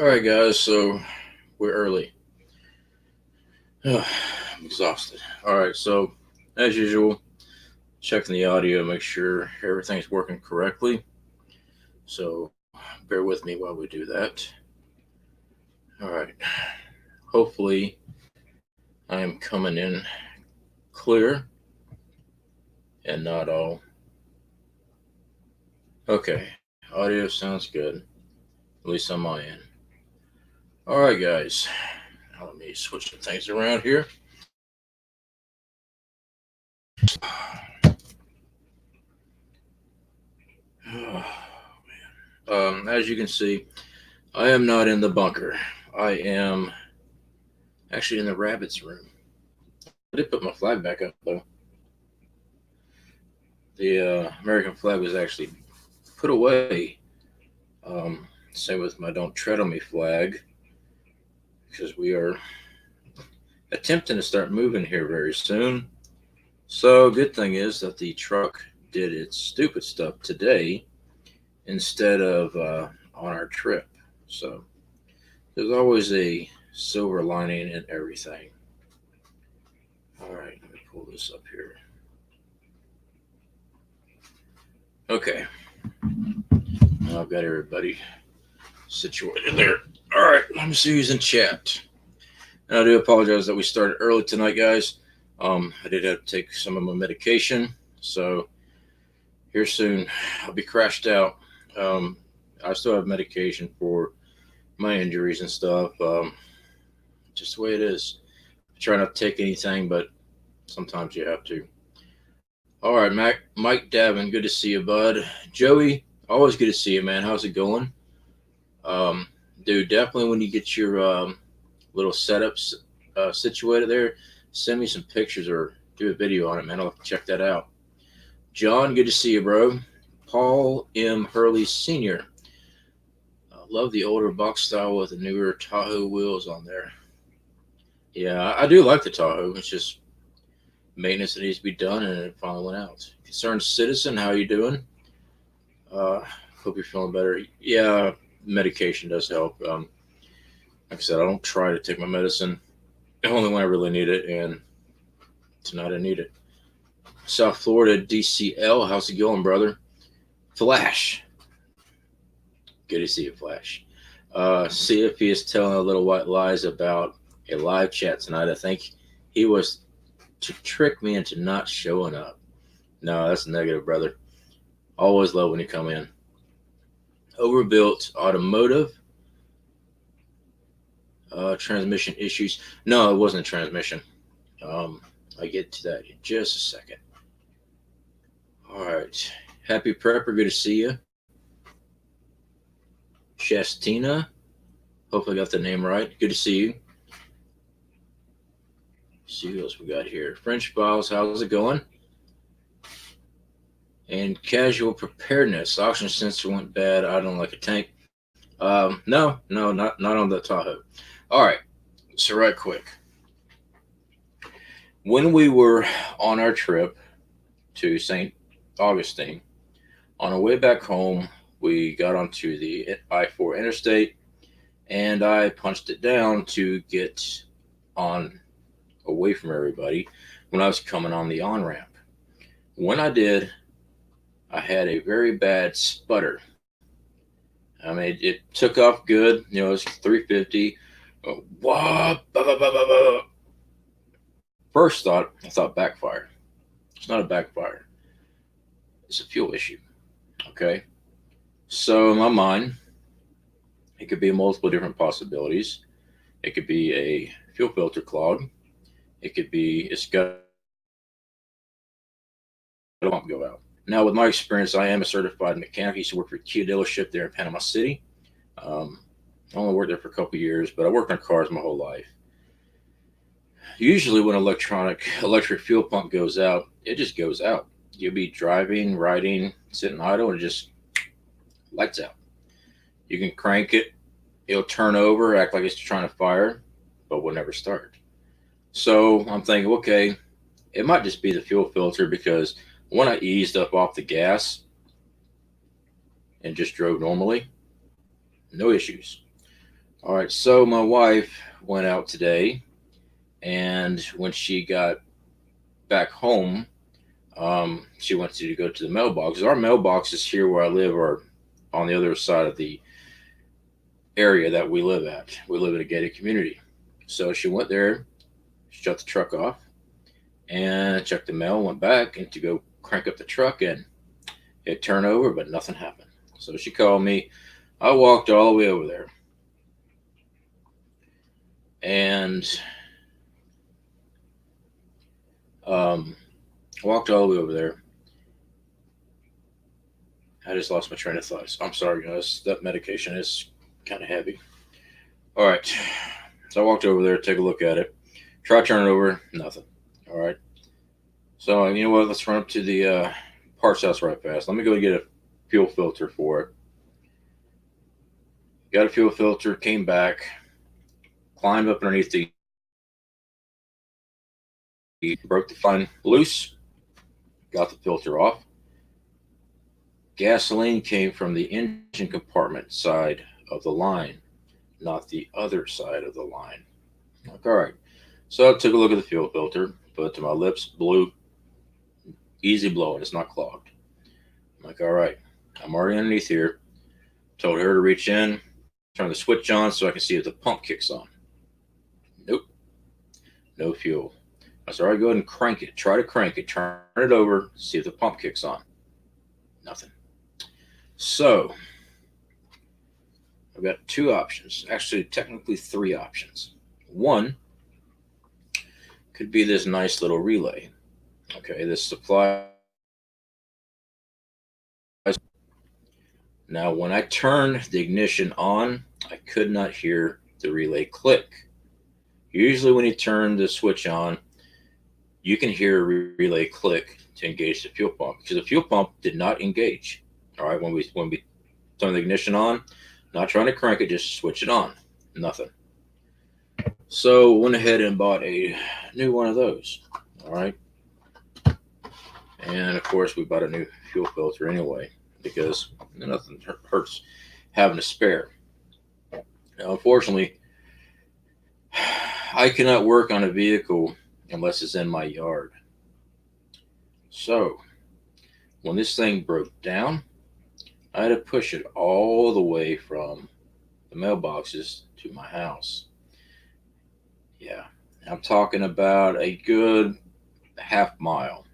All right, guys. So we're early. I'm exhausted. All right. So as usual, checking the audio, make sure everything's working correctly. So bear with me while we do that. All right. Hopefully, I am coming in clear and not all. Okay. Audio sounds good, at least on my end. All right, guys. Now let me switch some things around here. As you can see, I am not in the bunker. I am actually in the rabbit's room. I did put my flag back up though. The American flag was actually put away. Same with my "Don't Tread on Me" flag because we are attempting to start moving here very soon. So good thing is that the truck did its stupid stuff today instead of on our trip. So there's always a silver lining in everything. All right, let me pull this up here. Okay, now I've got everybody situated there. All right, let me see who's in chat. And I do apologize that we started early tonight, guys. I did have to take some of my medication, so here soon I'll be crashed out. Um, I still have medication for my injuries and stuff. Just the way it is. I try not to take anything, but sometimes you have to. All right, Mike Davin, good to see you, bud. Joey, always good to see you, man. How's it going? Um, Dude, definitely when you get your little setups situated there, send me some pictures or do a video on it, man. I'll have to check that out. John, good to see you, bro. Paul M. Hurley Sr. Love the older box style with the newer Tahoe wheels on there. Yeah, I do like the Tahoe. It's just maintenance that needs to be done, and it finally went out. Concerned citizen, how you doing? Uh, Hope you're feeling better. Yeah, medication does help. Like I said, I don't try to take my medicine only when I really need it, and tonight I need it. South Florida DCL, how's it going, brother? Flash, good to see you, Flash. See if he is telling a little white lies about a live chat tonight. I think he was to trick me into not showing up. No, that's negative, brother. Always love when you come in. Overbuilt automotive, transmission issues. No, it wasn't a transmission. Um, I get to that in just a second. All right. Happy Prepper, good to see you. Shastina, hopefully I got the name right. Good to see you. See who else we got here. French Files, how's it going? And casual preparedness. Oxygen sensor went bad. I don't like a tank. No, not on the Tahoe. All right. So right quick, when we were on our trip to St. Augustine, on our way back home, we got onto the I-4 interstate, and I punched it down to get on away from everybody when I was coming on the on ramp. When I did, I had a very bad sputter. I mean, it took off good. It's 350. Wah, bah, bah, bah, bah, bah. First thought, I thought backfire. It's not a backfire. It's a fuel issue. Okay. So in my mind, it could be multiple different possibilities. It could be a fuel filter clog. It could be it's got a pump go out. Now, with my experience, I am a certified mechanic. I used to work for a Kia dealership there in Panama City. Um, I only worked there for a couple of years, but I worked on cars my whole life. Usually, when electric fuel pump goes out, it just goes out. You'll be driving, riding, sitting idle, and it just lights out. You can crank it, it'll turn over, act like it's trying to fire, but will never start. So I'm thinking, okay, it might just be the fuel filter because when I eased up off the gas and just drove normally, no issues. All right, so my wife went out today, and when she got back home, she went to go to the mailbox. Our mailboxes here where I live are on the other side of the area that we live at. We live in a gated community. So she went there, shut the truck off, and checked the mail, went back and to go crank up the truck and it turned over, but nothing happened. So she called me. I walked all the way over there and um, walked all the way over there. I just lost my train of thoughts. I'm sorry, guys. That medication is kind of heavy. All right. So I walked over there, take a look at it. Try turning it over, nothing. All right. So you know what? Let's run up to the parts house right fast. Let me go get a fuel filter for it. Got a fuel filter, came back, climbed up underneath broke the line loose, got the filter off. Gasoline came from the engine compartment side of the line, not the other side of the line. Like, all right. So I took a look at the fuel filter, put it to my lips, blew, easy blowing, it's not clogged. I'm like, all right, I'm already underneath here. Told her to reach in, turn the switch on so I can see if the pump kicks on. Nope, no fuel. I said, all right, go ahead and crank it. Try to crank it, turn it over, see if the pump kicks on. Nothing. So I've got two options, actually, technically three options. One could be this nice little relay. Okay, this supply. Now, when I turned the ignition on, I could not hear the relay click. Usually, when you turn the switch on, you can hear a relay click to engage the fuel pump because the fuel pump did not engage. All right, when we turn the ignition on, not trying to crank it, just switch it on. Nothing. So went ahead and bought a new one of those. All right, and of course we bought a new fuel filter anyway because nothing hurts having a spare. Now, unfortunately, I cannot work on a vehicle unless it's in my yard. So when this thing broke down, I had to push it all the way from the mailboxes to my house. Yeah, I'm talking about a good half mile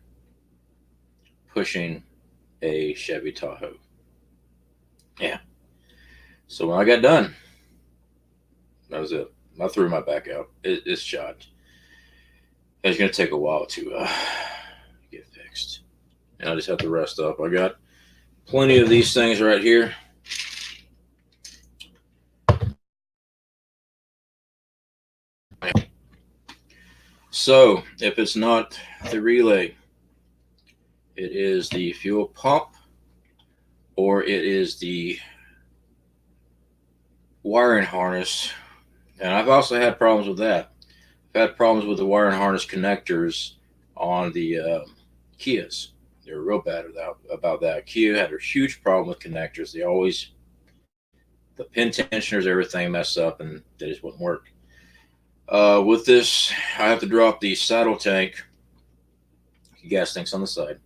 pushing a Chevy Tahoe. Yeah. So when I got done, that was it. I threw my back out. It's shot. It's going to take a while to get fixed. And I just have to rest up. I got plenty of these things right here. So if it's not the relay, it is the fuel pump or it is the wiring harness. And I've also had problems with that. I've had problems with the wiring harness connectors on the Kias. They were real bad about that. Kia had a huge problem with connectors. They always, the pin tensioners, everything messed up and they just wouldn't work. With this, I have to drop the saddle tank, gas tanks on the side.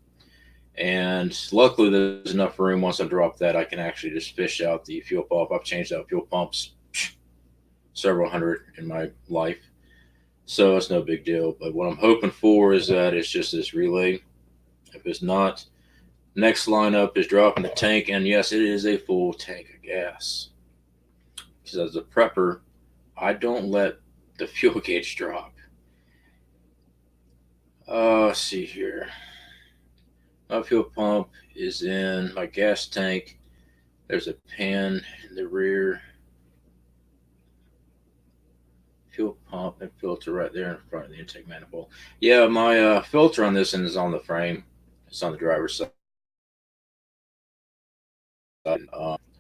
And luckily, there's enough room. Once I drop that, I can actually just fish out the fuel pump. I've changed out fuel pumps several hundred in my life, so it's no big deal. But what I'm hoping for is that it's just this relay. If it's not, next lineup is dropping the tank, and yes, it is a full tank of gas. Because as a prepper, I don't let the fuel gauge drop. Let's see here. My fuel pump is in my gas tank. There's a pan in the rear. Fuel pump and filter right there in front of the intake manifold. Yeah, my filter on this end is on the frame. It's on the driver's side.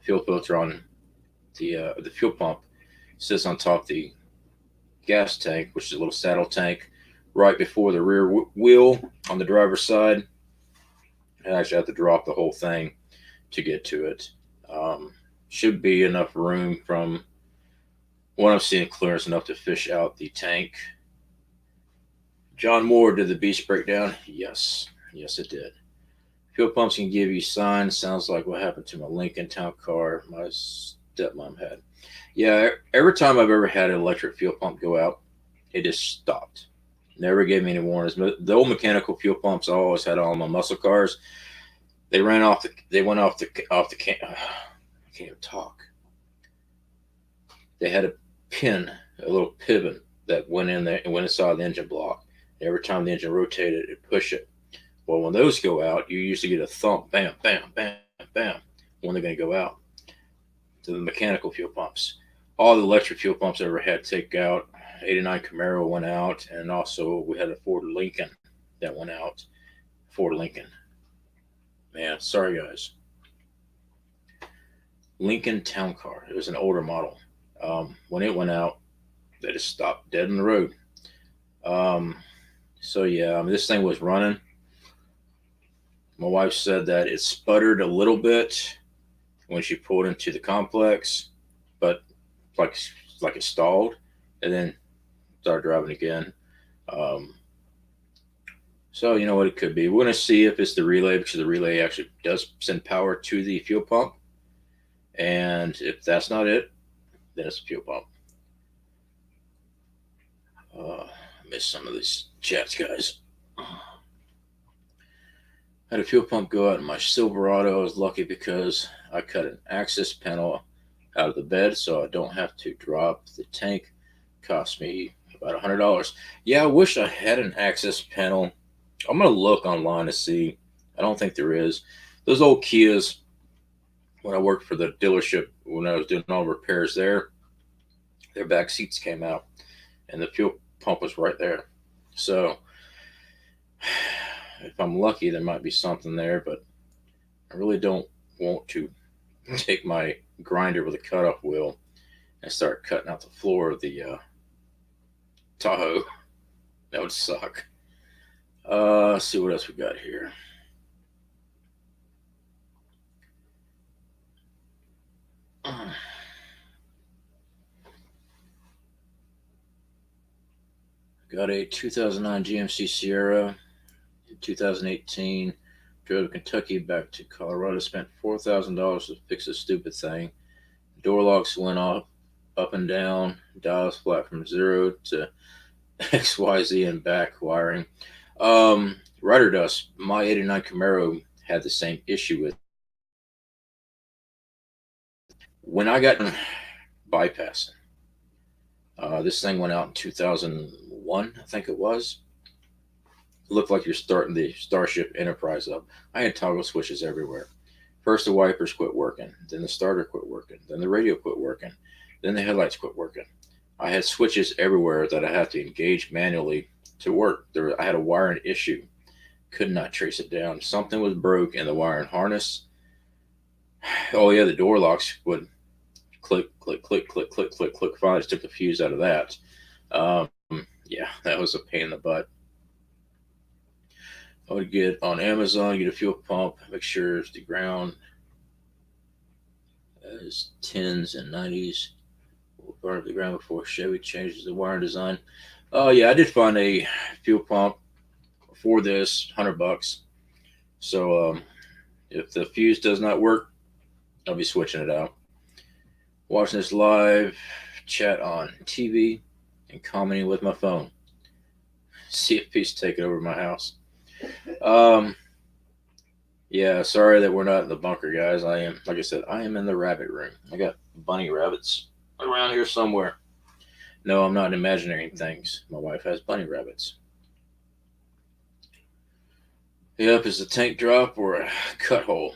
Fuel filter on the fuel pump sits on top of the gas tank, which is a little saddle tank right before the rear wheel on the driver's side. I actually have to drop the whole thing to get to it. Should be enough room from One I'm seeing clearance enough to fish out the tank. John Moore, did the beast break down? Yes. Yes, it did. Fuel pumps can give you signs. Sounds like what happened to my Lincoln Town car my stepmom had. Yeah, every time I've ever had an electric fuel pump go out, it just stopped. Never gave me any warnings. The old mechanical fuel pumps I always had on my muscle cars, they ran off the. They went off the can. I can't even talk. They had a pin, a little pivot that went in there and went inside the engine block. Every time the engine rotated, it pushed it. Well, when those go out, you usually get a thump, bam, bam, bam, bam, when they're going to go out. To the mechanical fuel pumps. All the electric fuel pumps I ever had take out. 89 Camaro went out, and also we had a Ford Lincoln that went out. Ford Lincoln. Man, sorry guys. Lincoln Town Car. It was an older model. When it went out, they just stopped dead in the road. Um, so yeah, I mean, this thing was running. My wife said that it sputtered a little bit when she pulled into the complex, but like like it stalled, and then started driving again. Um, so you know what it could be. We're gonna see if it's the relay because the relay actually does send power to the fuel pump, and if that's not it, then it's a fuel pump. I missed some of these chats, guys. I had a fuel pump go out in my Silverado. I was lucky because I cut an access panel out of the bed so I don't have to drop the tank. Cost me about $100. Yeah, I wish I had an access panel. I'm gonna look online to see. I don't think there is. Those old Kias, when I worked for the dealership, when I was doing all repairs there, their back seats came out, and the fuel pump was right there. So, if I'm lucky, there might be something there, but I really don't want to take my grinder with a cutoff wheel and start cutting out the floor of the Tahoe. That would suck. Let's see what else we got here. Got a 2009 GMC Sierra. In 2018, drove to Kentucky back to Colorado. Spent $4,000 to fix a stupid thing. Door locks went off, up and down. Dials flat from 0 to XYZ and back wiring. Rider dust. My '89 Camaro had the same issue with when I got bypassing. This thing went out in 2001, I think it was. It looked like you're starting the Starship Enterprise up. I had toggle switches everywhere. First, the wipers quit working, then the starter quit working, then the radio quit working, then the headlights quit working. I had switches everywhere that I had to engage manually to work. I had a wiring issue. Could not trace it down. Something was broke in the wiring harness. Oh yeah, the door locks would click, click, click, click, click, click, click. Finally, just took the fuse out of that. Um, yeah, that was a pain in the butt. I would get on Amazon, get a fuel pump, make sure it's the ground as 10s and 90s. Will burn up the ground before Chevy changes the wiring design. Oh yeah, I did find a fuel pump for this, $100. So if the fuse does not work, I'll be switching it out. Watching this live chat on TV and commenting with my phone. CFP's taking over my house. Um, yeah, sorry that we're not in the bunker, guys. I am, like I said, I am in the rabbit room. I got bunny rabbits around here somewhere. No, I'm not imagining things. My wife has bunny rabbits. Yep, is the tank drop or a cut hole?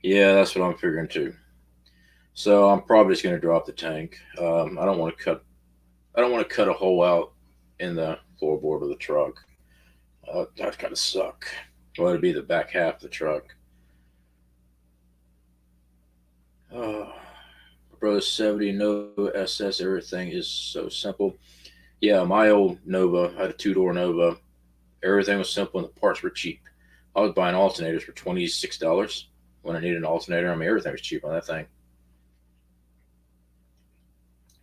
Yeah, that's what I'm figuring too. So I'm probably just going to drop the tank. I don't want to cut. I don't want to cut a hole out in the floorboard of the truck. That kind of suck. Well, it'd be the back half of the truck. Brother 70 Nova SS. Everything is so simple. Yeah, my old Nova I had a 2-door Nova. Everything was simple and the parts were cheap. I was buying alternators for $26 when I needed an alternator. I mean, everything was cheap on that thing.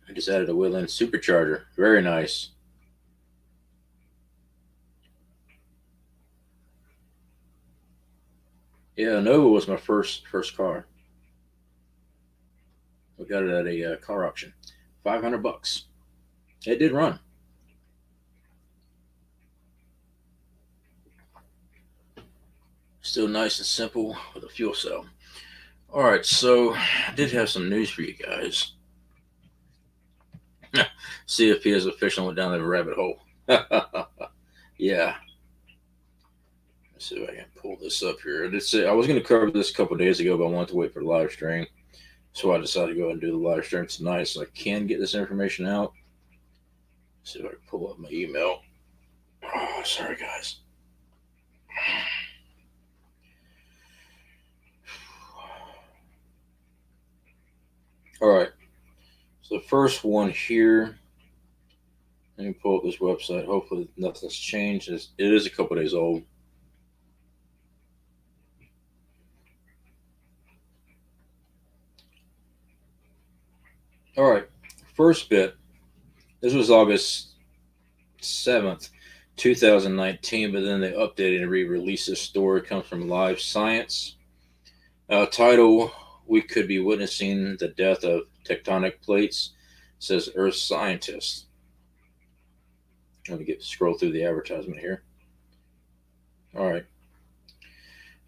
I just added a Woodland supercharger. Very nice. Yeah, Nova was my first car. We got it at a car auction. $500. It did run. Still nice and simple with a fuel cell. All right, so I did have some news for you guys. CFP has officially went down the rabbit hole. Yeah. Let's see if I can pull this up here. I was going to cover this a couple days ago, but I wanted to wait for the live stream. So I decided to go ahead and do the live stream tonight so I can get this information out. Let's see if I can pull up my email. Oh, sorry, guys. All right. So the first one here. Let me pull up this website. Hopefully nothing's changed. It is a couple days old. All right. First bit. This was August 7th, 2019, but then they updated and re-released this story. It comes from Live Science. Title: We could be witnessing the death of tectonic plates, says Earth scientist. Let me scroll through the advertisement here. All right.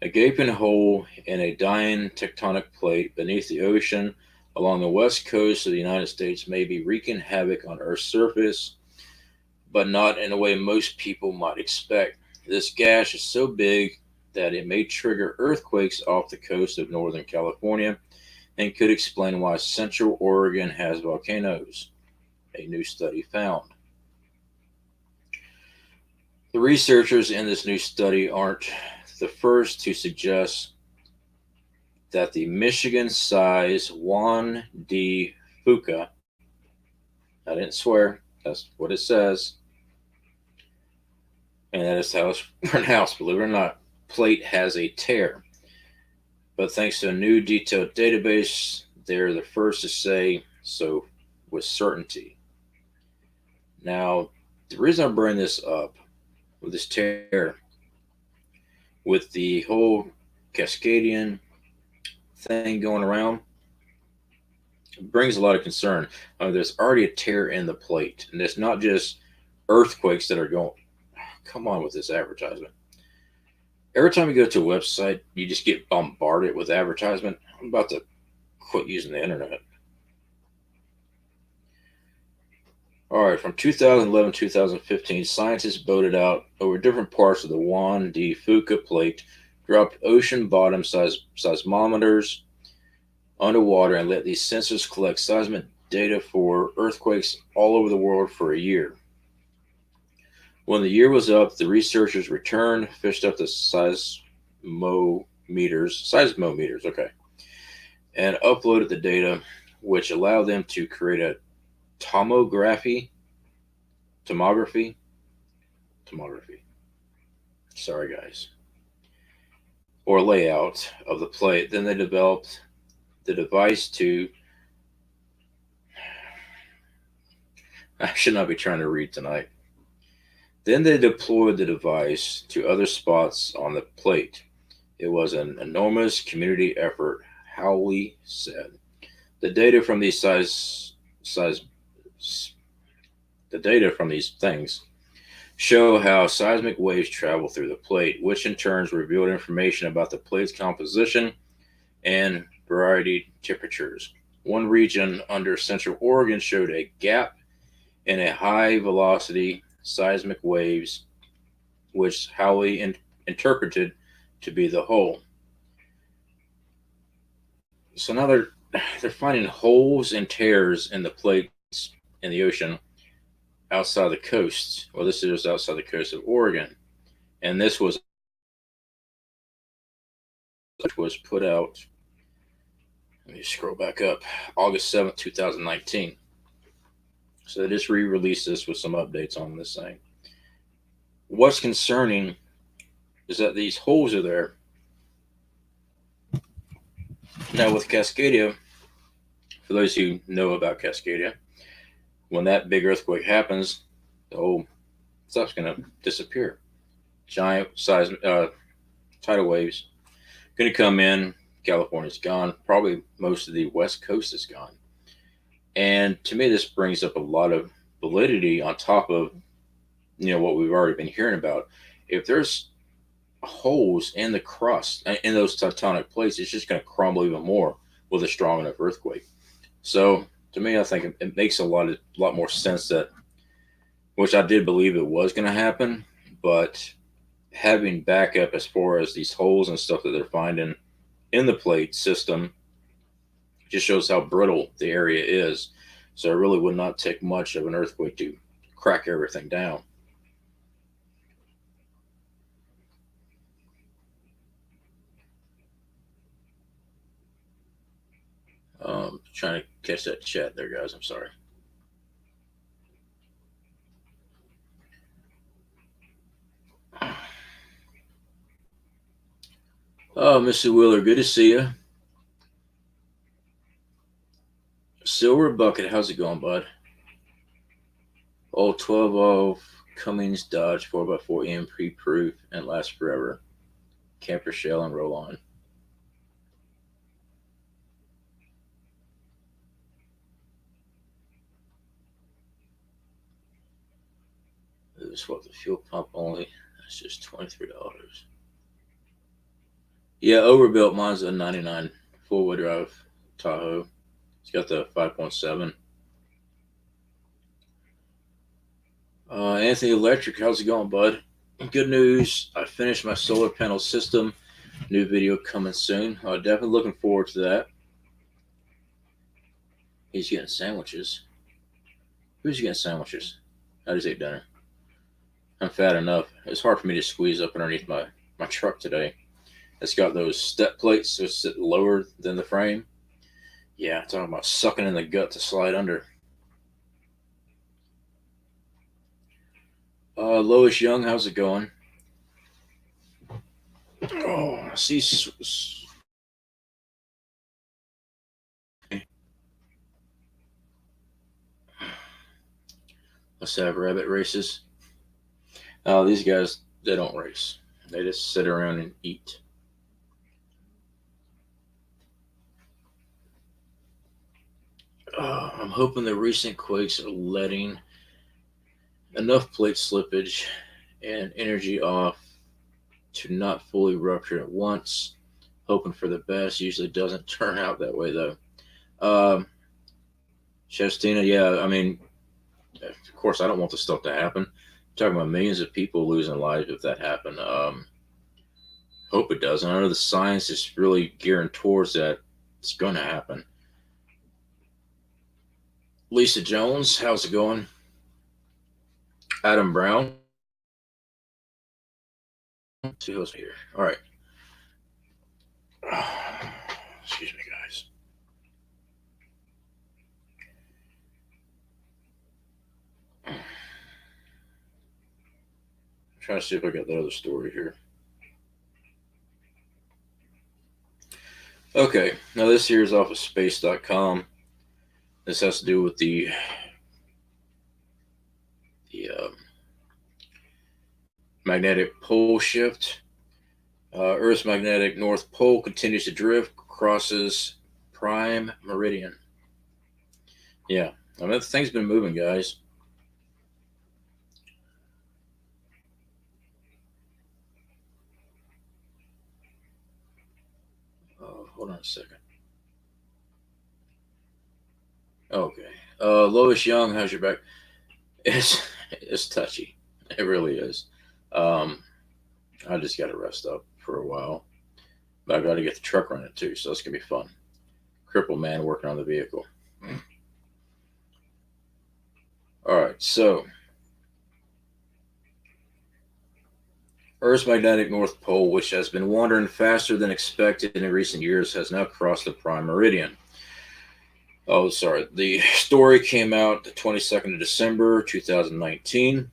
A gaping hole in a dying tectonic plate beneath the ocean along the west coast of the United States may be wreaking havoc on Earth's surface, but not in a way most people might expect. This gash is so big that it may trigger earthquakes off the coast of Northern California and could explain why Central Oregon has volcanoes, a new study found. The researchers in this new study aren't the first to suggest that the Michigan-sized Juan D. Fuca, I didn't swear, that's what it says, and that is how it's pronounced, believe it or not, plate has a tear. But thanks to a new detailed database, they're the first to say so with certainty. Now, the reason I bring this up with this tear, with the whole Cascadian thing going around, it brings a lot of concern. There's already a tear in the plate, and it's not just earthquakes that are going. Come on with this advertisement. Every time you go to a website, you just get bombarded with advertisement. I'm about to quit using the internet. All right, from 2011 to 2015, scientists boated out over different parts of the Juan D. Fuca plate, dropped ocean bottom seismometers underwater, and let these sensors collect seismic data for earthquakes all over the world for a year. When the year was up, the researchers returned, fished up the seismometers, okay, and uploaded the data, which allowed them to create a tomography. Sorry, guys. Or layout of the plate. Then they developed the device to. I should not be trying to read tonight. Then they deployed the device to other spots on the plate. It was an enormous community effort, Howley said. The data from these things show how seismic waves travel through the plate, which in turn revealed information about the plate's composition and variety temperatures. One region under Central Oregon showed a gap in a high velocity seismic waves, which Howley interpreted to be the hole. So now they're finding holes and tears in the plates in the ocean outside the coast. Well, this is outside the coast of Oregon, and this was put out. Let me scroll back up. August 7th, 2019. So they just re-released this with some updates on this thing. What's concerning is that these holes are there. Now with Cascadia, for those who know about Cascadia, When that big earthquake happens, the whole stuff's going to disappear. Giant size tidal waves going to come in. California's gone. Probably most of the West Coast is gone. And to me, this brings up a lot of validity on top of what we've already been hearing about. If there's holes in the crust in those tectonic plates, it's just going to crumble even more with a strong enough earthquake. So to me, I think it makes a lot more sense that, which I did believe it was going to happen, but having backup as far as these holes and stuff that they're finding in the plate system just shows how brittle the area is. So it really would not take much of an earthquake to crack everything down. Trying to catch that chat there, guys. I'm sorry. Oh, Mr. Wheeler, good to see you. Silver Bucket, how's it going, bud? Oh, 12 of Cummins Dodge 4x4 EM pre-proof and lasts forever. Camper shell and roll on. Swap the fuel pump only. That's just $23. Yeah, overbuilt. Mine's a 99 four-wheel drive Tahoe. It's got the 5.7. Anthony Electric, how's it going, bud? Good news. I finished my solar panel system. New video coming soon. Definitely looking forward to that. He's getting sandwiches. Who's getting sandwiches? I just ate dinner. I'm fat enough. It's hard for me to squeeze up underneath my truck today. It's got those step plates that sit lower than the frame. Yeah, talking about sucking in the gut to slide under. Lois Young, how's it going? Oh, I see. Let's have rabbit races. These guys, they don't race. They just sit around and eat. I'm hoping the recent quakes are letting enough plate slippage and energy off to not fully rupture at once. Hoping for the best. Usually doesn't turn out that way, though. Chestina, yeah, I mean, of course, I don't want this stuff to happen. I'm talking about millions of people losing lives if that happened. Hope it doesn't. I know the science is really gearing towards that. It's going to happen. Lisa Jones, how's it going? Adam Brown. See who's here. All right. Excuse me, guys. I'm trying to see if I got that other story here. Okay, now this here is off of space.com. This has to do with the magnetic pole shift. Earth's magnetic north pole continues to drift, crosses prime meridian. Yeah, I mean, the thing's been moving, guys. Hold on a second. Okay. Lois Young, how's your back? It's touchy. It really is. I just got to rest up for a while. But I got to get the truck running too, so it's going to be fun. Crippled man working on the vehicle. All right, so Earth's magnetic north pole, which has been wandering faster than expected in recent years, has now crossed the prime meridian. Oh, sorry. The story came out the 22nd of December, 2019.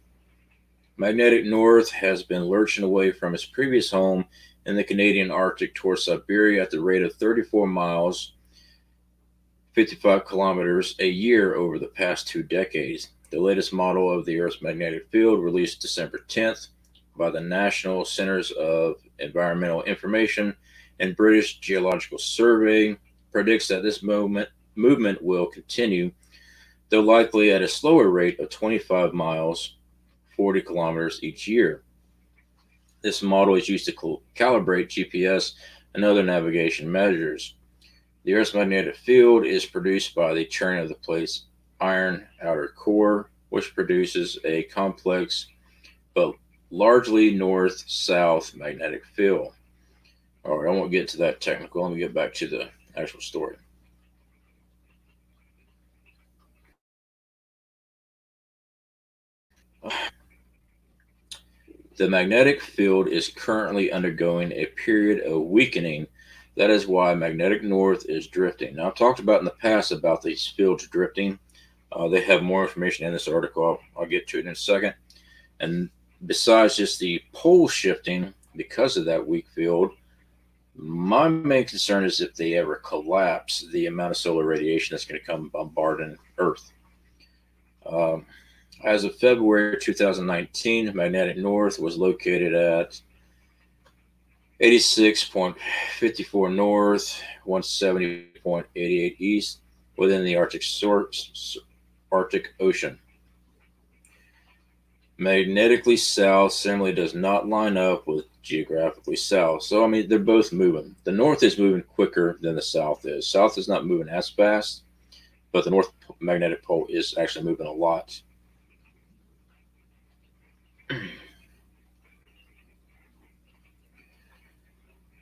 Magnetic North has been lurching away from its previous home in the Canadian Arctic towards Siberia at the rate of 34 miles 55 kilometers a year over the past 2 decades. The latest model of the Earth's magnetic field, released December 10th by the National Centers of Environmental Information and British Geological Survey, predicts that this movement will continue, though likely at a slower rate of 25 miles, 40 kilometers each year. This model is used to calibrate GPS and other navigation measures. The Earth's magnetic field is produced by the churning of the plate's iron outer core, which produces a complex but largely north-south magnetic field. All right, I won't get to that technical. Let me get back to the actual story. The magnetic field is currently undergoing a period of weakening. That is why magnetic north is drifting. Now, I've talked about in the past about these fields drifting. They have more information in this article. I'll get to it in a second. And besides just the pole shifting because of that weak field, my main concern is if they ever collapse, the amount of solar radiation that's going to come bombarding Earth. Um, as of February 2019, magnetic north was located at 86.54 north, 170.88 east within the Arctic Ocean. Magnetically south similarly does not line up with geographically south. So, I mean, they're both moving. The north is moving quicker than the south is. South is not moving as fast, but the north magnetic pole is actually moving a lot.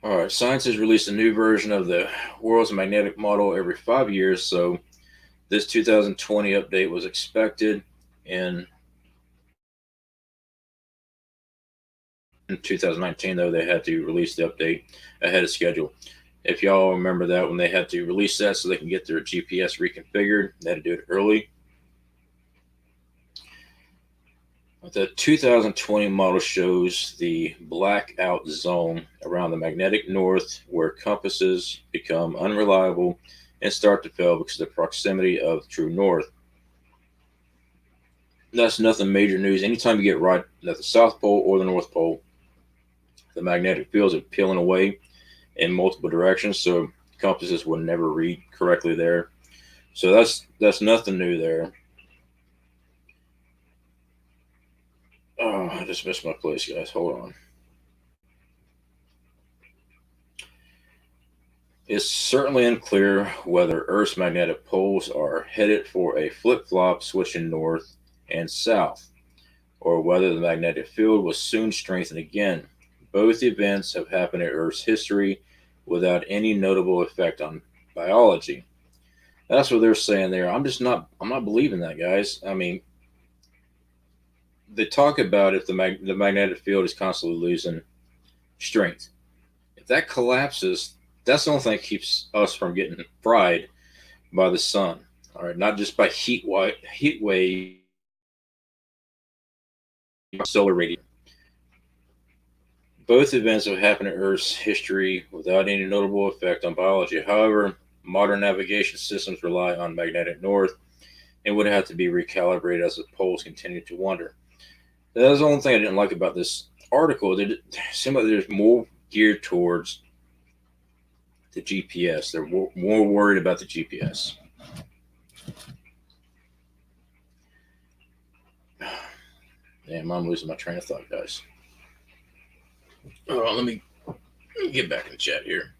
All right, science has released a new version of the world's magnetic model every 5 years, so this 2020 update was expected in 2019, though they had to release the update ahead of schedule. If y'all remember that, when they had to release that so they can get their GPS reconfigured, they had to do it early. The 2020 model shows the blackout zone around the magnetic north where compasses become unreliable and start to fail because of the proximity of true north. That's nothing major news. Anytime you get right at the South Pole or the North Pole, the magnetic fields are peeling away in multiple directions, so compasses will never read correctly there. So that's nothing new there. Oh, I just missed my place, guys. Hold on. It's certainly unclear whether Earth's magnetic poles are headed for a flip-flop switching north and south, or whether the magnetic field will soon strengthen again. Both events have happened in Earth's history without any notable effect on biology. That's what they're saying there. I'm not believing that, guys. I mean, they talk about if the magnetic field is constantly losing strength. If that collapses, that's the only thing that keeps us from getting fried by the sun. All right, not just by heat wave, solar radiation. Both events have happened in Earth's history without any notable effect on biology. However, modern navigation systems rely on magnetic north and would have to be recalibrated as the poles continue to wander. That's the only thing I didn't like about this article. It seemed like there's more geared towards the GPS. They're more worried about the GPS. Damn, I'm losing my train of thought, guys. Hold on, let me get back in the chat here.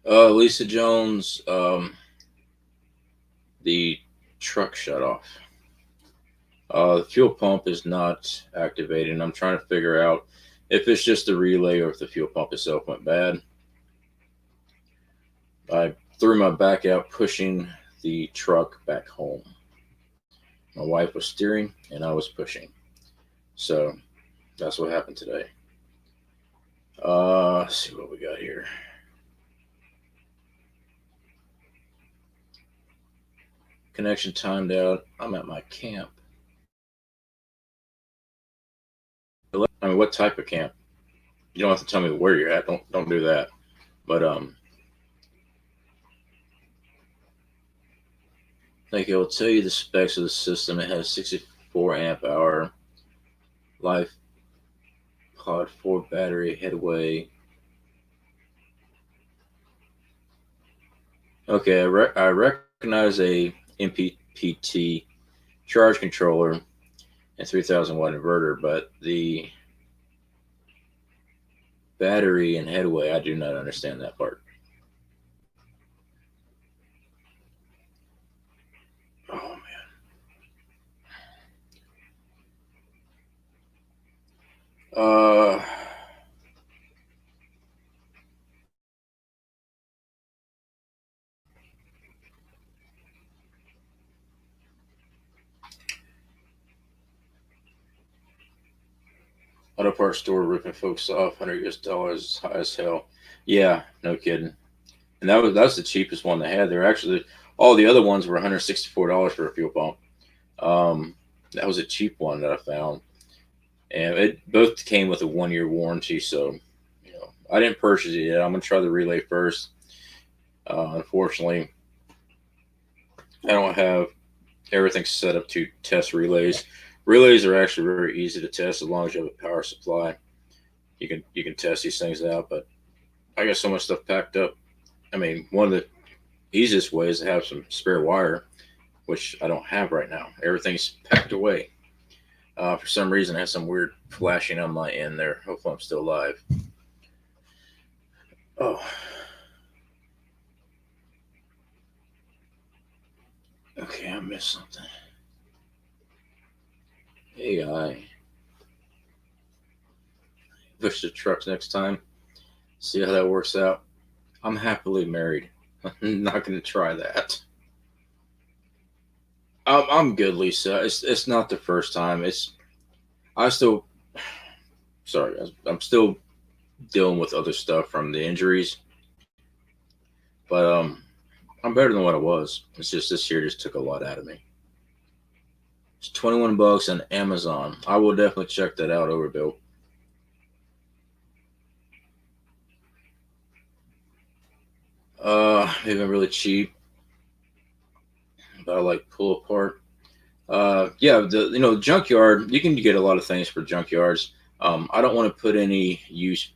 Lisa Jones, the truck shut off. The fuel pump is not activating. I'm trying to figure out if it's just the relay or if the fuel pump itself went bad. I threw my back out pushing the truck back home. My wife was steering and I was pushing. So that's what happened today. Let's see what we got here. Connection timed out. I'm at my camp. I mean, what type of camp? You don't have to tell me where you're at. Don't do that. But like it will tell you the specs of the system. It has 64 amp hour life pod 4 battery headway. Okay, I recognize a MPPT charge controller and 3000 watt inverter, but the battery and headway, I do not understand that part. Oh man. Uh, Auto parts store ripping folks off, $100 high as hell. Yeah, no kidding. And that's the cheapest one they had. They're actually all the other ones were $164 for a fuel pump. That was a cheap one that I found, and it both came with a 1 year warranty. So, I didn't purchase it yet. I'm gonna try the relay first. Unfortunately, I don't have everything set up to test relays. Relays are actually very easy to test as long as you have a power supply. You can test these things out, but I got so much stuff packed up. I mean, one of the easiest ways to have some spare wire, which I don't have right now. Everything's packed away. For some reason, I had some weird flashing on my end there. Hopefully, I'm still alive. Oh, okay, I missed something. AI. Push the trucks next time. See how that works out. I'm happily married. I'm not going to try that. I'm good, Lisa. It's not the first time. I still sorry. I'm still dealing with other stuff from the injuries, but I'm better than what I was. It's just this year just took a lot out of me. It's 21 bucks on Amazon. I will definitely check that out, Overbill. They've been really cheap, but I like pull apart. Yeah, the junkyard. You can get a lot of things for junkyards. I don't want to put any use.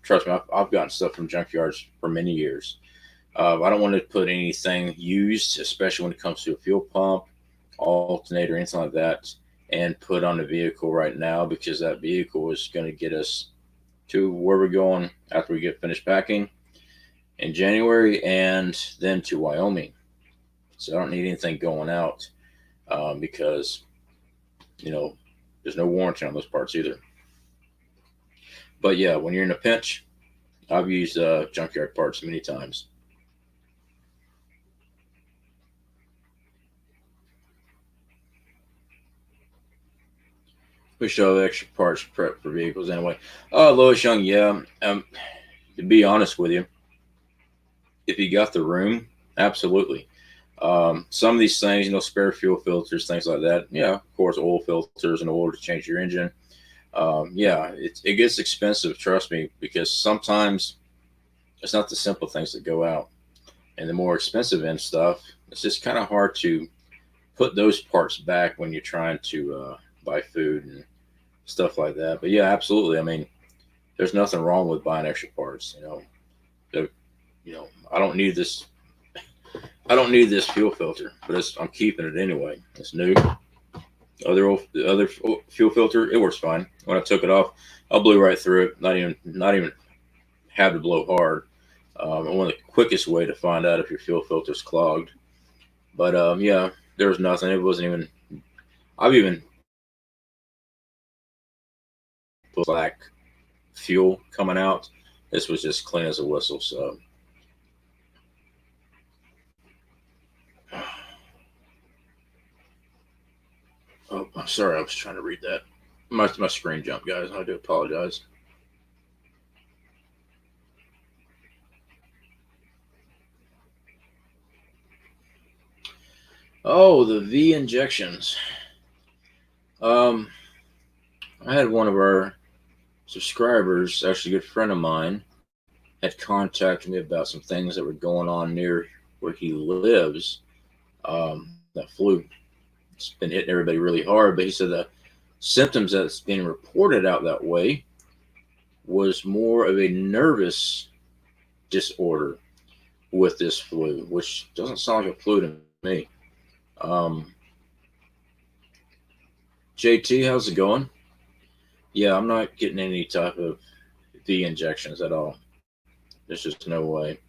Trust me, I've gotten stuff from junkyards for many years. I don't want to put anything used, especially when it comes to a fuel pump, alternator, anything like that, and put on the vehicle right now because that vehicle is going to get us to where we're going after we get finished packing in January and then to Wyoming. So I don't need anything going out because, you know, there's no warranty on those parts either. But yeah, when you're in a pinch, I've used junkyard parts many times. We should have extra parts prep for vehicles anyway. Lois Young, yeah. To be honest with you, if you got the room, absolutely. Some of these things, spare fuel filters, things like that. Yeah, of course, oil filters in order to change your engine. Yeah, it gets expensive, trust me, because sometimes it's not the simple things that go out. And the more expensive end stuff, it's just kind of hard to put those parts back when you're trying to buy food and stuff like that. But yeah, absolutely. I mean, there's nothing wrong with buying extra parts. The, I don't need this. I don't need this fuel filter, but I'm keeping it anyway. It's new. The other fuel filter, it works fine. When I took it off, I blew right through it. Not even had to blow hard. One of the quickest way to find out if your fuel filter's clogged. But yeah, there was nothing. It wasn't even. I've even put black fuel coming out. This was just clean as a whistle. So, oh, I'm sorry. I was trying to read that. My screen jumped, guys. I do apologize. Oh, the V injections. Um, I had one of our subscribers, actually a good friend of mine, had contacted me about some things that were going on near where he lives. That flu, it's been hitting everybody really hard, but he said the symptoms that's being reported out that way was more of a nervous disorder with this flu, which doesn't sound like a flu to me. Um, JT, how's it going? Yeah, I'm not getting any type of V injections at all. There's just no way.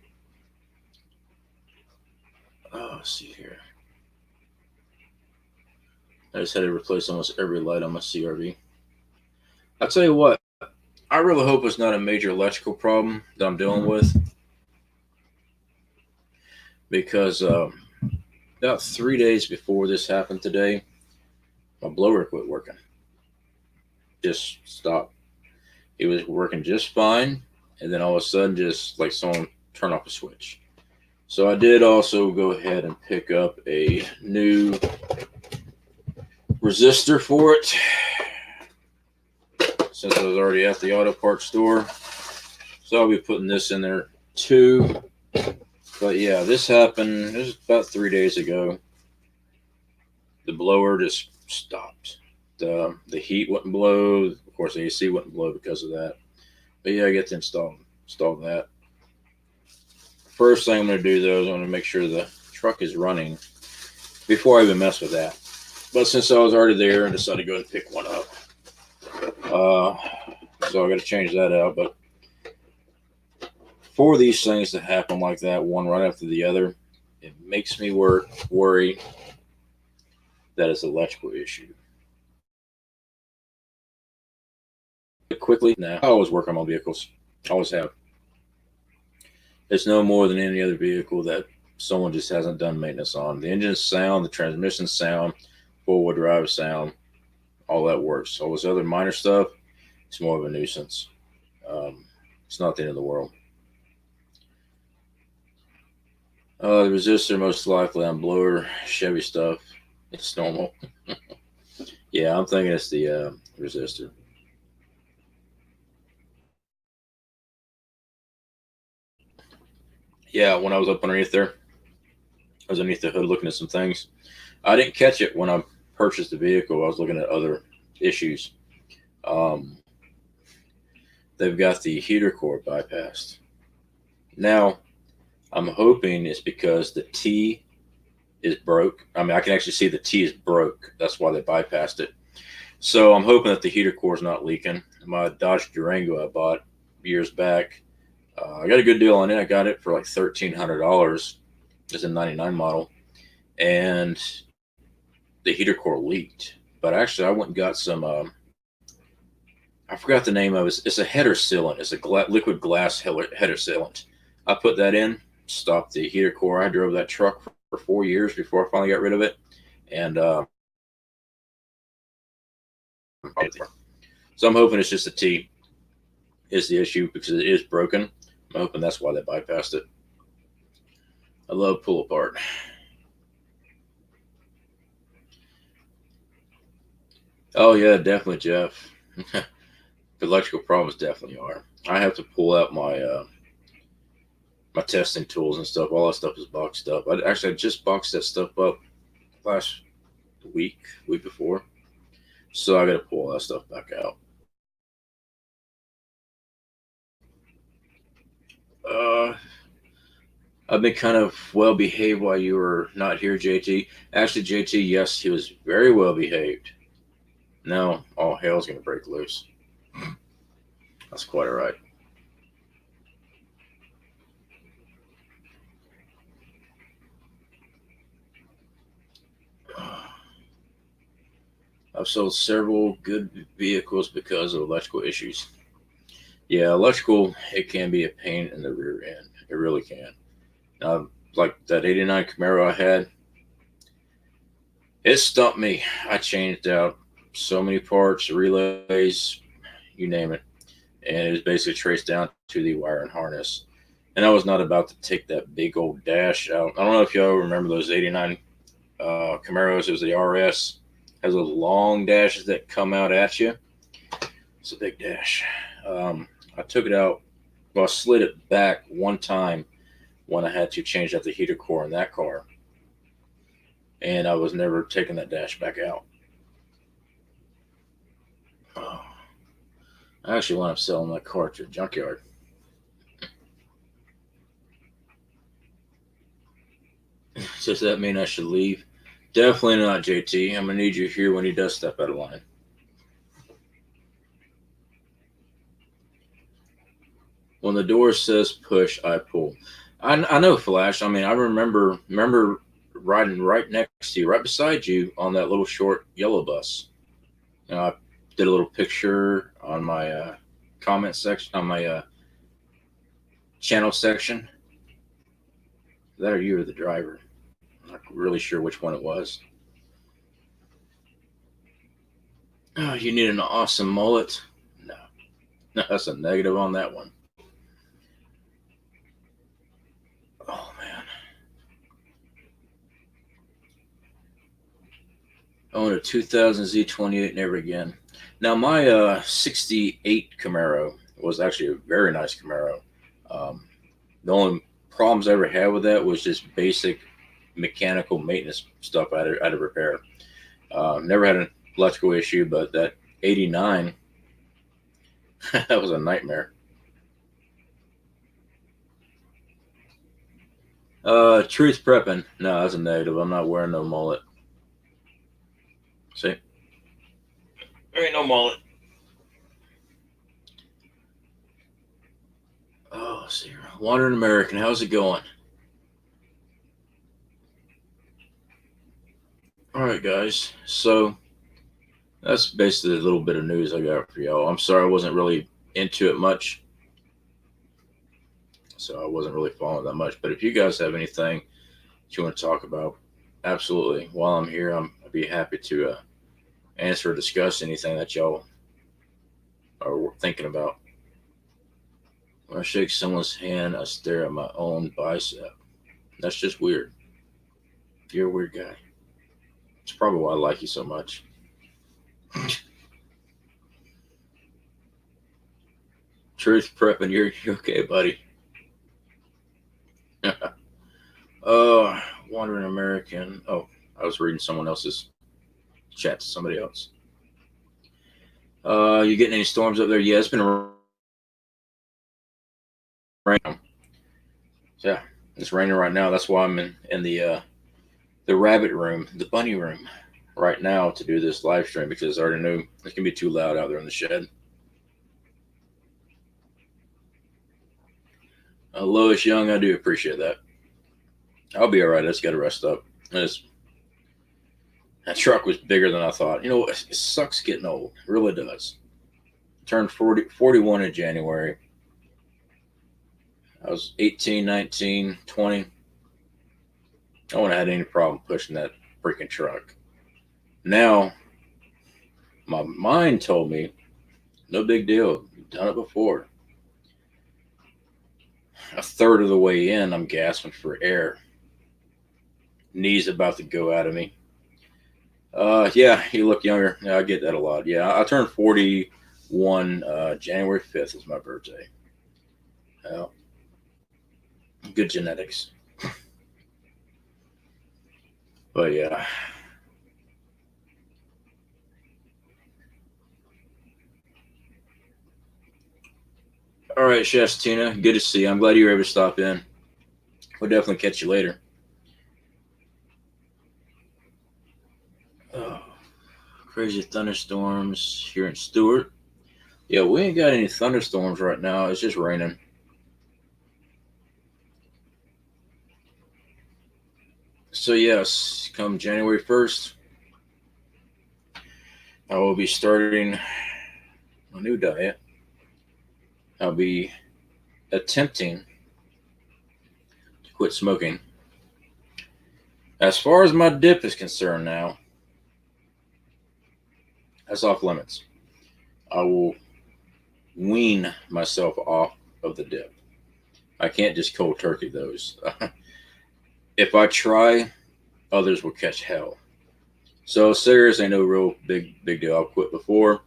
Oh, let's see here. I just had to replace almost every light on my CRV. I'll tell you what, I really hope it's not a major electrical problem that I'm dealing with because about 3 days before this happened today, my blower quit working. Just stopped. It was working just fine, and then all of a sudden, just like someone turned off a switch. So I did also go ahead and pick up a new resistor for it since I was already at the auto parts store. So I'll be putting this in there too. But yeah, this happened. It was about 3 days ago. The blower just stopped. The heat wouldn't blow. Of course, the AC wouldn't blow because of that. But yeah, I get to install that. First thing I'm going to do though is I'm going to make sure the truck is running before I even mess with that. But since I was already there, I decided to go and pick one up. So I got to change that out. But for these things to happen like that, one right after the other, it makes me worry that it's an electrical issue. Quickly, now I always work on my vehicles. Always have. It's no more than any other vehicle that someone just hasn't done maintenance on. The engine sound, the transmission sound, four-wheel drive sound, all that works. All this other minor stuff, it's more of a nuisance. It's not the end of the world. The resistor most likely on blower Chevy stuff. It's normal. Yeah, I'm thinking it's the resistor. Yeah, when I was up underneath there, I was underneath the hood looking at some things. I didn't catch it when I purchased the vehicle. I was looking at other issues. Um, they've got the heater core bypassed. Now, I'm hoping it's because the T is broke. I mean, I can actually see the T is broke. That's why they bypassed it. So I'm hoping that the heater core is not leaking. My Dodge Durango I bought years back, I got a good deal on it. I got it for like $1,300. It's a '99 model, and the heater core leaked. But actually, I went and got some. I forgot the name of it. It's a header sealant. It's a liquid glass header sealant. I put that in, stopped the heater core. I drove that truck for 4 years before I finally got rid of it, and so I'm hoping it's just a T is the issue because it is broken. I'm hoping that's why they bypassed it. I love pull apart. Oh yeah, definitely, Jeff. The electrical problems definitely are. I have to pull out my testing tools and stuff. All that stuff is boxed up. I just boxed that stuff up last week before. So I got to pull all that stuff back out. Uh, I've been kind of well behaved while you were not here, JT. Actually, JT, yes, he was very well behaved. Now all hell's gonna break loose. That's quite all right. I've sold several good vehicles because of electrical issues. Yeah, electrical, it can be a pain in the rear end. It really can. Like that '89 Camaro I had, it stumped me. I changed out so many parts, relays, you name it. And it was basically traced down to the wire and harness. And I was not about to take that big old dash out. I don't know if y'all remember those '89 Camaros. It was the RS. Has those long dashes that come out at you. It's a big dash. I took it out. Well, I slid it back one time when I had to change out the heater core in that car, and I was never taking that dash back out. Oh, I actually wound up selling that car to a junkyard. Does that mean I should leave? Definitely not, JT. I'm gonna need you here when he does step out of line. When the door says push, I pull. I know, Flash. I mean, I remember riding right next to you, right beside you on that little short yellow bus. I did a little picture on my comment section, on my channel section. That or you were the driver. I'm not really sure which one it was. Oh, you need an awesome mullet? No, no, that's a negative on that one. Oh man, I own a 2000 Z28, never again. Now my '68 Camaro was actually a very nice Camaro. Um, the only problems I ever had with that was just basic mechanical maintenance stuff I had to repair. Never had an electrical issue, but that '89 that was a nightmare. Truth prepping. No, that's a negative. I'm not wearing no mullet. See, there ain't no mullet. Oh, see, Wandering American. How's it going? All right, guys. So that's basically a little bit of news I got for y'all. I'm sorry I wasn't really into it much, so I wasn't really following that much. But if you guys have anything that you want to talk about, absolutely. While I'm here, I'd be happy to answer or discuss anything that y'all are thinking about. When I shake someone's hand, I stare at my own bicep. That's just weird. You're a weird guy. It's probably why I like you so much. Truth prepping, you're okay, buddy. uh, Wandering American. Oh, I was reading someone else's chat to somebody else. You getting any storms up there? Yeah, it's been raining. Yeah, it's raining right now. That's why I'm in the rabbit room, the bunny room, right now to do this live stream because I already knew it's gonna be too loud out there in the shed. Lois Young, I do appreciate that. I'll be all right. I just got to rest up. That truck was bigger than I thought. You know, it sucks getting old. It really does. Turned 41 in January. I was 18, 19, 20. I wouldn't have had any problem pushing that freaking truck. Now, my mind told me, no big deal. You've done it before. A third of the way in, I'm gasping for air. Knees about to go out of me. Yeah, you look younger. Yeah, I get that a lot. Yeah, I turned 41 January 5th is my birthday. Good genetics. But yeah. All right, Chef Tina. Good to see you. I'm glad you were able to stop in. We'll definitely catch you later. Oh, crazy thunderstorms here in Stewart. Yeah, we ain't got any thunderstorms right now. It's just raining. So yes, come January 1st, I will be starting a new diet. I'll be attempting to quit smoking. As far as my dip is concerned now, that's off limits. I will wean myself off of the dip. I can't just cold turkey those. If I try, others will catch hell. So cigarettes ain't no real big deal. I'll quit before.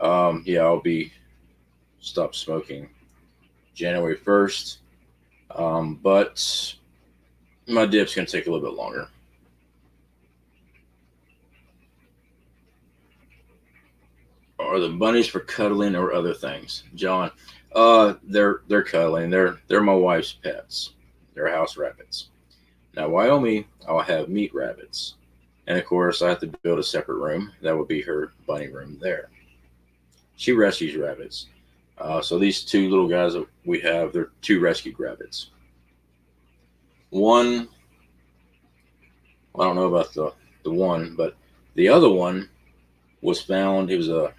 Yeah, I'll be stop smoking January 1st. But my dip's gonna take a little bit longer. Are the bunnies for cuddling or other things, John? They're cuddling. They're my wife's pets. They're house rabbits. Now, Wyoming, I'll have meat rabbits, and of course, I have to build a separate room. That would be her bunny room there. She rescues rabbits. So these two little guys that we have, they're two rescued rabbits. One, I don't know about the one, but the other one was found. It was a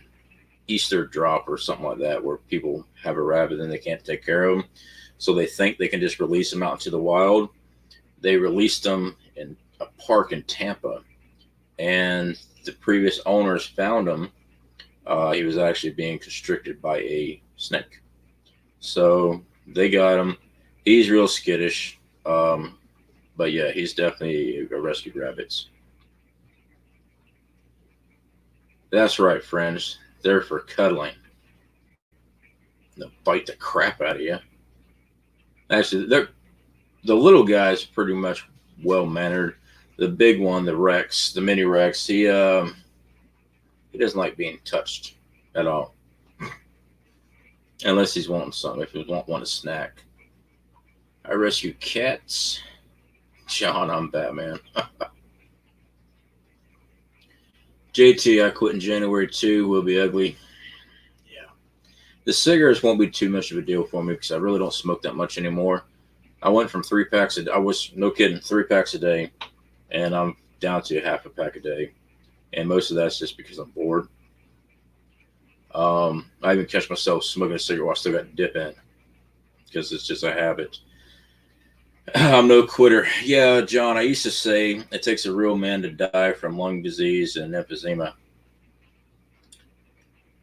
Easter drop or something like that, where people have a rabbit and they can't take care of them, so they think they can just release them out into the wild. They released them in a park in Tampa, and the previous owners found him. He was actually being constricted by a snake, so they got him. He's real skittish, but yeah, he's definitely a rescued rabbit. That's right, friends. They're for cuddling. They'll bite the crap out of you. Actually, the little guy's pretty much well mannered. The big one, the Rex, the mini Rex, he doesn't like being touched at all, unless he's wanting something. If he want a snack. I rescue cats. John, I'm Batman. JT, I quit in January too. Will be ugly. Yeah. The cigarettes won't be too much of a deal for me because I really don't smoke that much anymore. I went from 3 packs a day. I was, no kidding, 3 packs a day, and I'm down to half a pack a day. And most of that's just because I'm bored. I even catch myself smoking a cigarette while I still got dip in because it's just a habit. I'm no quitter. Yeah, John, I used to say it takes a real man to die from lung disease and emphysema.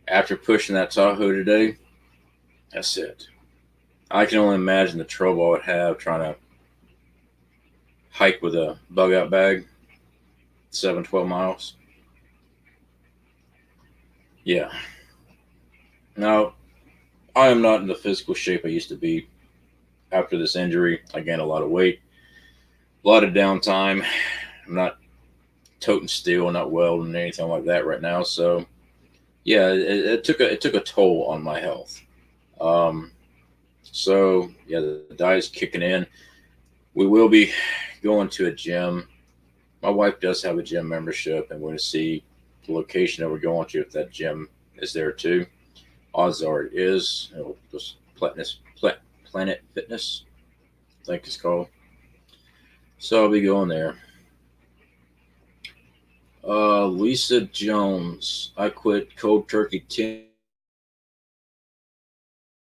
After pushing that Tahoe today, that's it. I can only imagine the trouble I would have trying to hike with a bug out bag, 12 miles. Yeah. Now, I am not in the physical shape I used to be. After this injury, I gained a lot of weight, a lot of downtime. I'm not toting steel, not welding, anything like that right now. So, yeah, it took a toll on my health. So yeah, the diet's kicking in. We will be going to a gym. My wife does have a gym membership, and we're going to see the location that we're going to if that gym is there too. Odds are it is. Just Planet Fitness, I think it's called. So I'll be going there. Lisa Jones, I quit cold turkey 10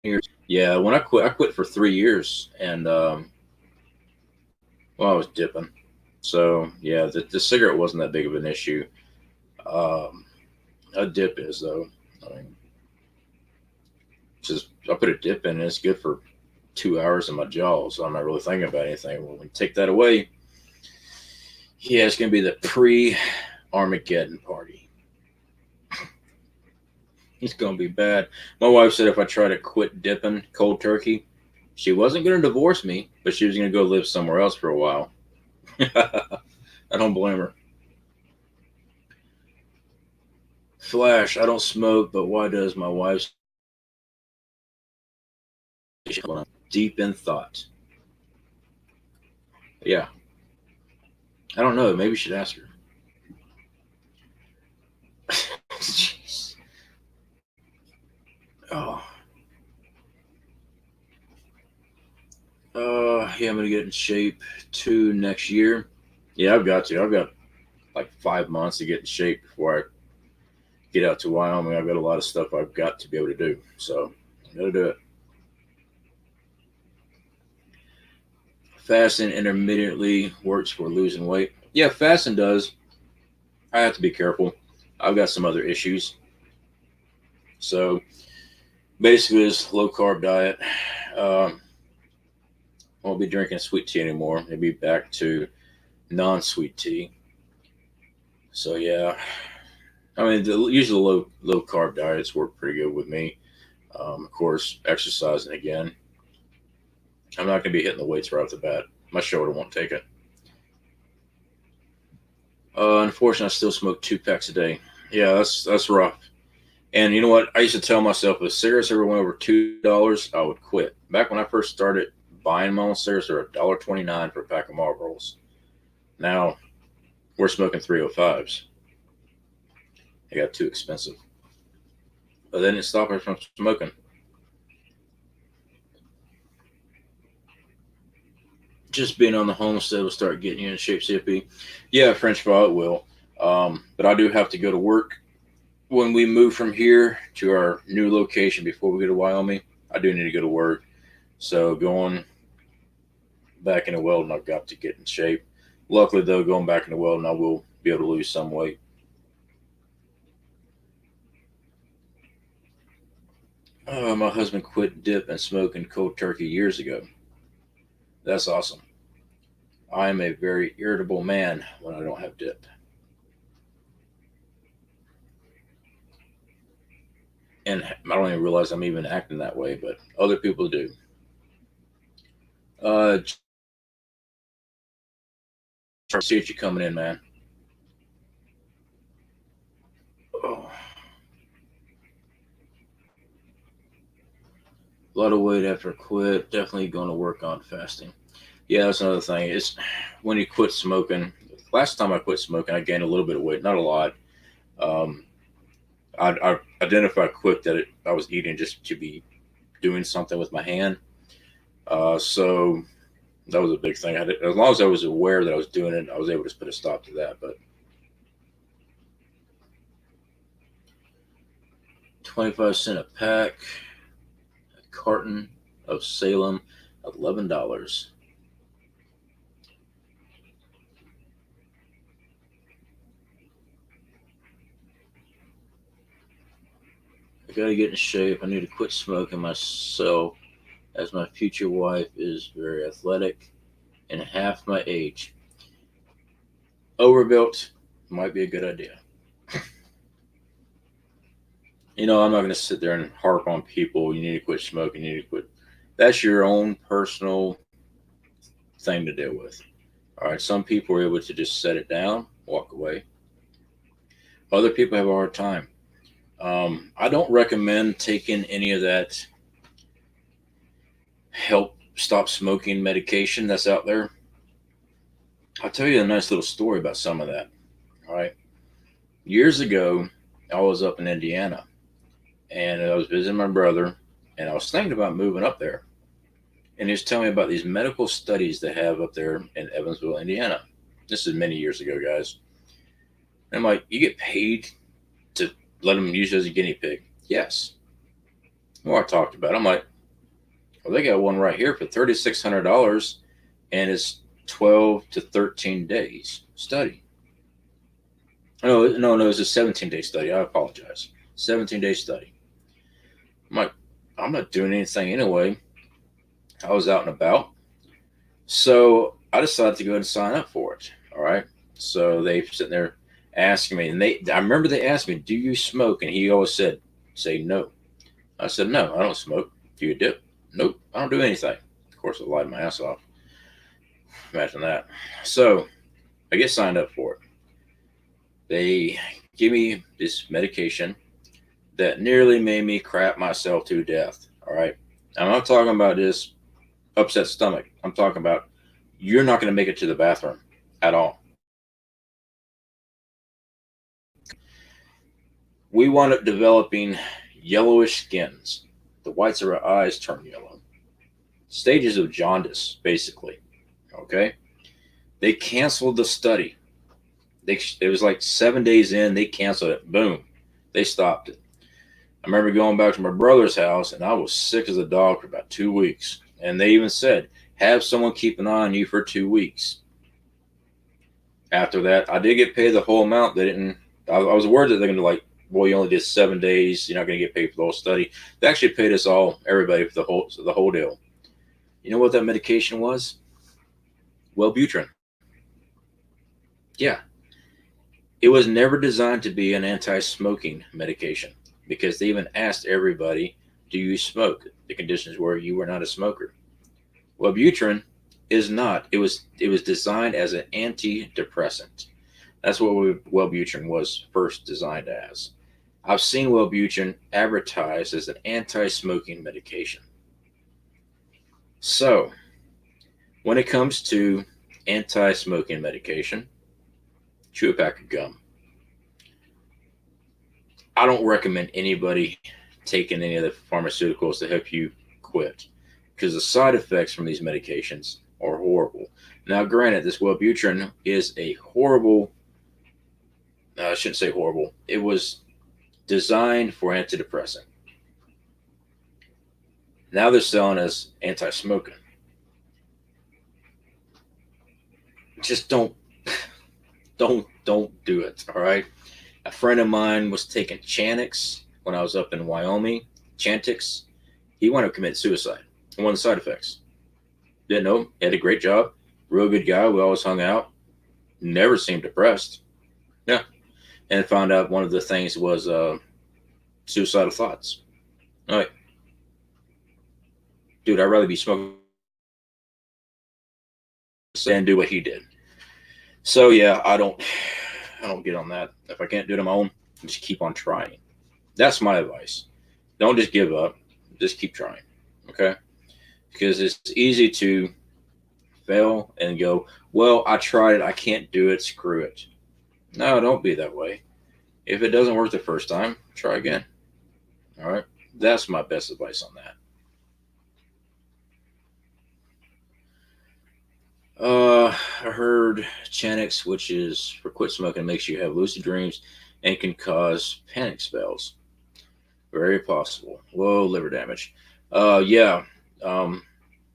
years. Yeah, when I quit for 3 years, and well, I was dipping. So yeah, the cigarette wasn't that big of an issue. Um, a dip is though. I mean, just I put a dip in, and it's good for 2 hours in my jaw, so I'm not really thinking about anything. Well, when you take that away, yeah, it's gonna be the pre-Armageddon party. It's gonna be bad. My wife said if I try to quit dipping cold turkey, she wasn't gonna divorce me, but she was gonna go live somewhere else for a while. I don't blame her. Flash, I don't smoke, but why does my wife? Deep in thought. Yeah, I don't know. Maybe you should ask her. Jeez. Oh, yeah, I'm gonna get in shape too next year. Yeah, I've got to. I've got like 5 months to get in shape before I get out to Wyoming. I've got a lot of stuff I've got to be able to do. So I gotta do it. Fasting intermittently works for losing weight. Yeah, fasting does. I have to be careful. I've got some other issues. So basically, this low carb diet. Um, won't be drinking sweet tea anymore. Maybe back to non-sweet tea. So yeah, I mean, usually low carb diets work pretty good with me. Of course, exercising again. I'm not gonna be hitting the weights right off the bat. My shoulder won't take it. Unfortunately, I still smoke 2 packs a day. Yeah, that's rough. And you know what? I used to tell myself if cigarettes ever went over $2, I would quit. Back when I first started buying my own cigarettes, they were $1.29 for a pack of Marlboros. Now we're smoking 305s. They got too expensive. But they didn't stop me from smoking. Just being on the homestead will start getting you in shape, CFP. Yeah, French fry it will. But I do have to go to work when we move from here to our new location before we go to Wyoming. I do need to go to work. So going back into welding, I've got to get in shape. Luckily, though, going back into welding, I will be able to lose some weight. My husband quit dip and smoking cold turkey years ago. That's awesome. I am a very irritable man when I don't have dip. And I don't even realize I'm even acting that way, but other people do. Uh, Appreciate you coming in, man. Oh, a lot of weight after I quit. Definitely going to work on fasting. Yeah, that's another thing. It's when you quit smoking. Last time I quit smoking, I gained a little bit of weight, not a lot. Um, I identified quick that I was eating just to be doing something with my hand. So that was a big thing. As long as I was aware that I was doing it, I was able to put a stop to that. But 25 cents a pack, a carton of Salem, $11. I gotta get in shape. I need to quit smoking myself, as my future wife is very athletic and half my age. Overbuilt might be a good idea. I'm not going to sit there and harp on people. You need to quit smoking. You need to quit. That's your own personal thing to deal with. All right. Some people are able to just set it down, walk away. Other people have a hard time. I don't recommend taking any of that help stop smoking medication that's out there. I'll tell you a nice little story about some of that. All right. Years ago, I was up in Indiana and I was visiting my brother and I was thinking about moving up there. And he was telling me about these medical studies they have up there in Evansville, Indiana. This is many years ago, guys. And I'm like, you get paid to let them use you as a guinea pig? Yes. Well, I talked about it. I'm like, well, they got one right here for $3,600 and it's 12 to 13 days study. No, no, no, it's a 17-day study. I apologize. 17-day study. I'm like, I'm not doing anything anyway. I was out and about. So I decided to go and sign up for it. All right. So they sitting there asking me, and I remember they asked me, "Do you smoke?" And he always said, "Say no." I said, "No, I don't smoke." "Do you dip?" "Nope, I don't do anything." Of course, I lied my ass off. Imagine that. So I get signed up for it. They give me this medication that nearly made me crap myself to death. All right. I'm not talking about this upset stomach. I'm talking about you're not going to make it to the bathroom at all. We wound up developing yellowish skins. The whites of our eyes turn yellow. Stages of jaundice, basically. Okay. They canceled the study. It was like 7 days in, they canceled it. Boom. They stopped it. I remember going back to my brother's house and I was sick as a dog for about 2 weeks. And they even said, have someone keep an eye on you for 2 weeks. After that, I did get paid the whole amount. They didn't, I was worried that they're going to like, boy, you only did 7 days. You're not going to get paid for the whole study. They actually paid us all, everybody, for the whole deal. You know what that medication was? Wellbutrin. Yeah, it was never designed to be an anti-smoking medication because they even asked everybody, "Do you smoke?" The conditions were you were not a smoker. Wellbutrin is not. It was designed as an antidepressant. That's what Wellbutrin was first designed as. I've seen Wellbutrin advertised as an anti-smoking medication. So, when it comes to anti-smoking medication, chew a pack of gum. I don't recommend anybody taking any of the pharmaceuticals to help you quit because the side effects from these medications are horrible. Now, granted, this Wellbutrin is a horrible, I shouldn't say horrible, it was designed for antidepressant. Now they're selling as anti smoking. Just don't do it. All right. A friend of mine was taking Chantix when I was up in Wyoming. Chantix. He wanted to commit suicide. One of the side effects. Didn't know. He had a great job. Real good guy. We always hung out. Never seemed depressed. Yeah. And found out one of the things was suicidal thoughts. All right. Dude, I'd rather be smoking than do what he did. So yeah, I don't get on that. If I can't do it on my own, just keep on trying. That's my advice. Don't just give up. Just keep trying. Okay? Because it's easy to fail and go, well, I tried it. I can't do it. Screw it. No, don't be that way. If it doesn't work the first time, try again. All right? That's my best advice on that. I heard Chantix, which is for quit smoking, makes you have lucid dreams and can cause panic spells. Very possible. Whoa, liver damage. Yeah. Um,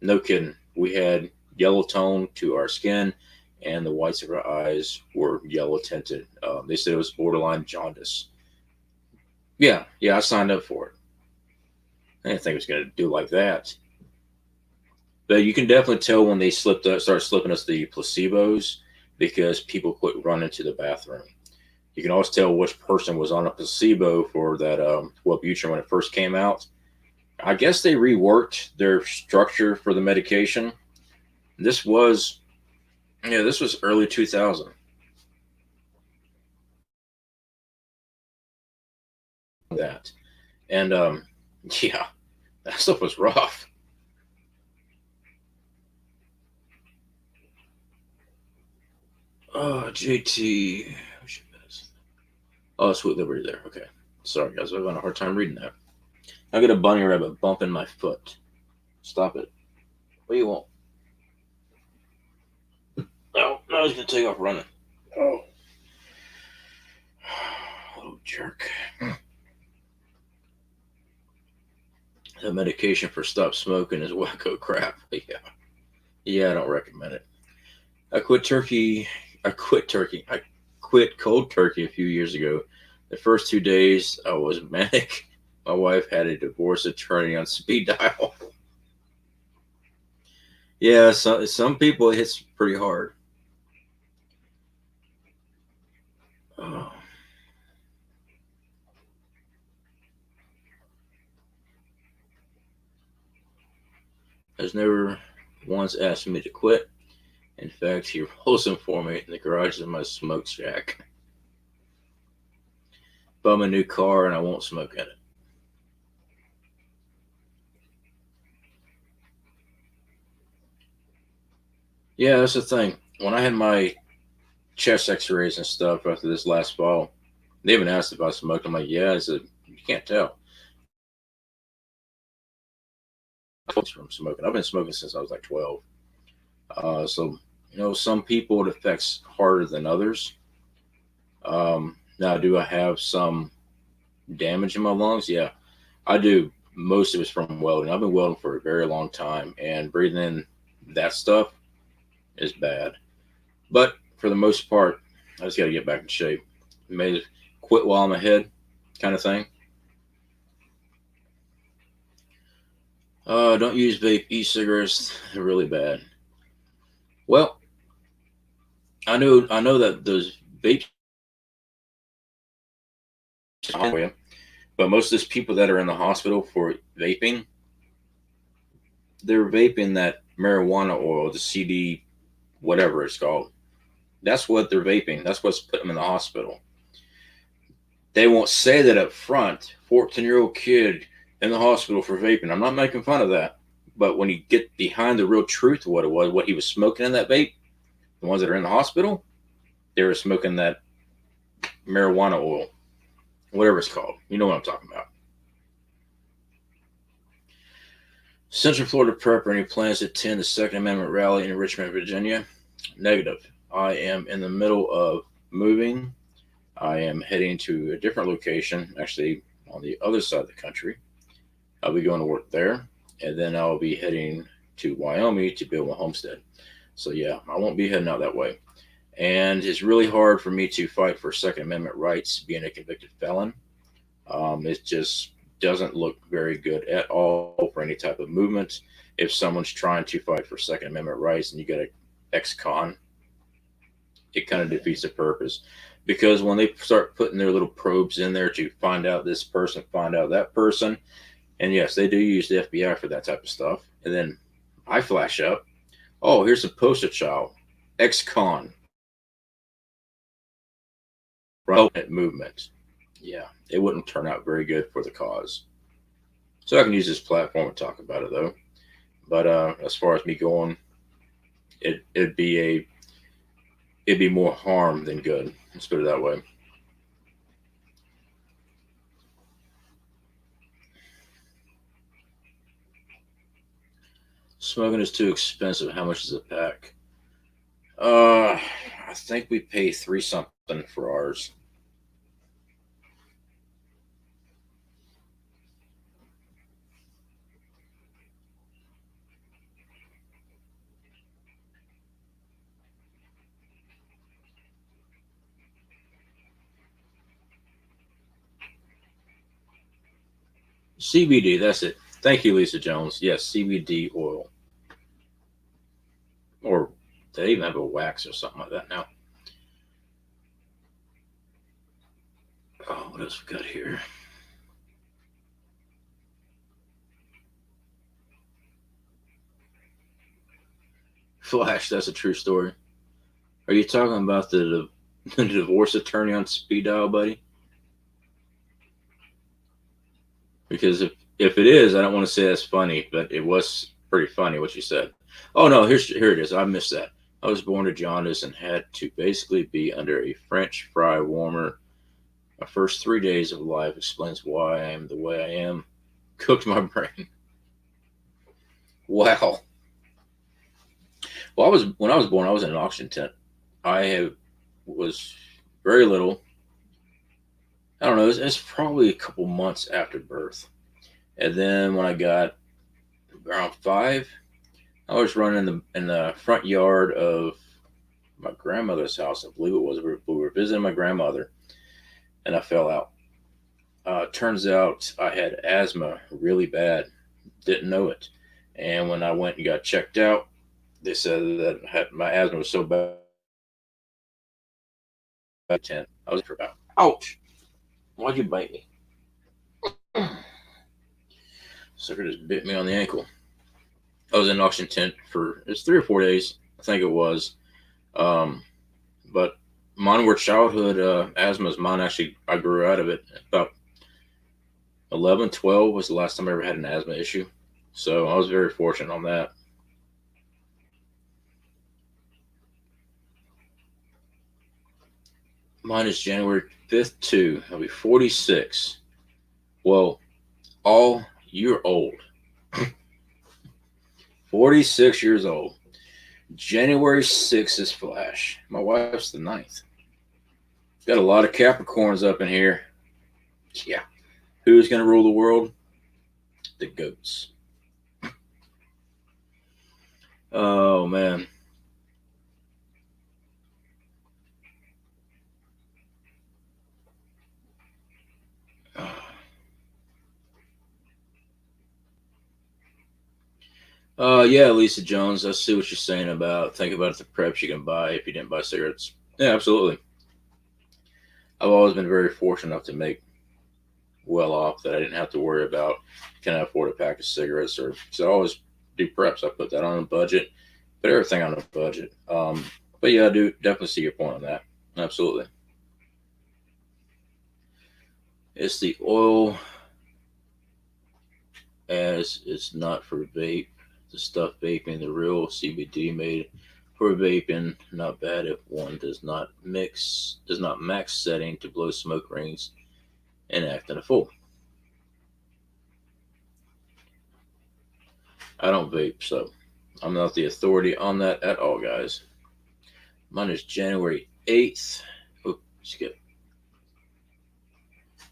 no kidding. We had yellow tone to our skin, and the whites of our eyes were yellow tinted. They said it was borderline jaundice. Yeah, yeah, I signed up for it. I didn't think it was going to do like that. But you can definitely tell when they started slipping us the placebos because people quit running to the bathroom. You can always tell which person was on a placebo for that Wellbutrin when it first came out. I guess they reworked their structure for the medication. This was, yeah, this was early 2000. That and yeah, that stuff was rough. Oh, JT. Oh, Sweet Liberty there. Okay, sorry guys, I'm having a hard time reading that. I got a bunny rabbit bumping my foot. Stop it. What do you want? No, no, he's gonna take off running. Oh, little jerk. The medication for stop smoking is wacko crap. Yeah, yeah, I don't recommend it. I quit turkey. I quit turkey. I quit cold turkey a few years ago. The first 2 days, I was manic. My wife had a divorce attorney on speed dial. Yeah, some people it hits pretty hard. Oh, has never once asked me to quit. In fact, he rolls them for me in the garage of my smoke shack. Bum a new car and I won't smoke in it. Yeah, that's the thing. When I had my chest X-rays and stuff after this last fall, they even asked if I smoked. I'm like, yeah. I said, you can't tell from smoking. I've been smoking since I was like 12. So some people it affects harder than others. Now, do I have some damage in my lungs? Yeah, I do. Most of it's from welding. I've been welding for a very long time, and breathing in that stuff is bad. But for the most part, I just got to get back in shape. Maybe quit while I'm ahead, kind of thing. Don't use vape, e-cigarettes. They're really bad. Well, I know that those vape for you, but most of those people that are in the hospital for vaping, they're vaping that marijuana oil, the CD, whatever it's called. That's what they're vaping. That's what's putting them in the hospital. They won't say that up front. 14-year-old kid in the hospital for vaping. I'm not making fun of that. But when you get behind the real truth of what it was, what he was smoking in that vape, the ones that are in the hospital, they were smoking that marijuana oil, whatever it's called. You know what I'm talking about. Central Florida Prepper, any plans to attend the Second Amendment rally in Richmond, Virginia? Negative. I am in the middle of moving. I am heading to a different location, actually on the other side of the country. I'll be going to work there, and then I'll be heading to Wyoming to build my homestead. So yeah, I won't be heading out that way. And it's really hard for me to fight for Second Amendment rights being a convicted felon. It just doesn't look very good at all for any type of movement. If someone's trying to fight for Second Amendment rights and you got an ex-con, it kind of defeats the purpose. Because when they start putting their little probes in there to find out this person, find out that person, and yes, they do use the FBI for that type of stuff. And then I flash up, oh, here's a poster child, ex-con, right movement. Yeah, it wouldn't turn out very good for the cause. So I can use this platform to talk about it though. But as far as me going, it'd be more harm than good. Let's put it that way. Smoking is too expensive. How much is a pack? I think we pay three something for ours. CBD, that's it. Thank you, Lisa Jones. Yes, CBD oil, or they even have a wax or something like that now. Oh, what else we got here? Flash, that's a true story. Are you talking about the divorce attorney on speed dial, buddy? Because if it is, I don't want to say that's funny, but it was pretty funny what you said. Oh no, here it is. I missed that. I was born to jaundice and had to basically be under a French fry warmer. My first 3 days of life explains why I am the way I am. Cooked my brain. Wow. Well, I was when I was born, I was in an auction tent. Was very little. I don't know. It's probably a couple months after birth, and then when I got around 5, I was running in the front yard of my grandmother's house. I believe it was. We were visiting my grandmother, and I fell out. Turns out I had asthma really bad. Didn't know it, and when I went and got checked out, they said that my asthma was so bad. I was for about. Ouch! Why'd you bite me? Sucker just bit me on the ankle. I was in an auction tent for it's 3 or 4 days, I think it was. Um, but mine were childhood asthmas. Mine actually, I grew out of it. About 11, 12 was the last time I ever had an asthma issue. So I was very fortunate on that. Mine is January 5th, too. I'll be 46. Well, all you're old. 46 years old. January 6th is Flash. My wife's the ninth. Got a lot of Capricorns up in here. Yeah. Who's going to rule the world? The goats. Oh, man. Yeah, Lisa Jones. I see what you're saying about think about the preps you can buy if you didn't buy cigarettes. Yeah, absolutely. I've always been very fortunate enough to make well off that I didn't have to worry about can I afford a pack of cigarettes or because I always do preps. I put that on a budget, put everything on a budget. But yeah, I do definitely see your point on that. Absolutely. It's the oil as it's not for vape. The stuff vaping, the real CBD made for vaping, not bad if one does not max setting to blow smoke rings and act in a fool. I don't vape, so I'm not the authority on that at all, guys. Mine is January 8th. Oh, skip.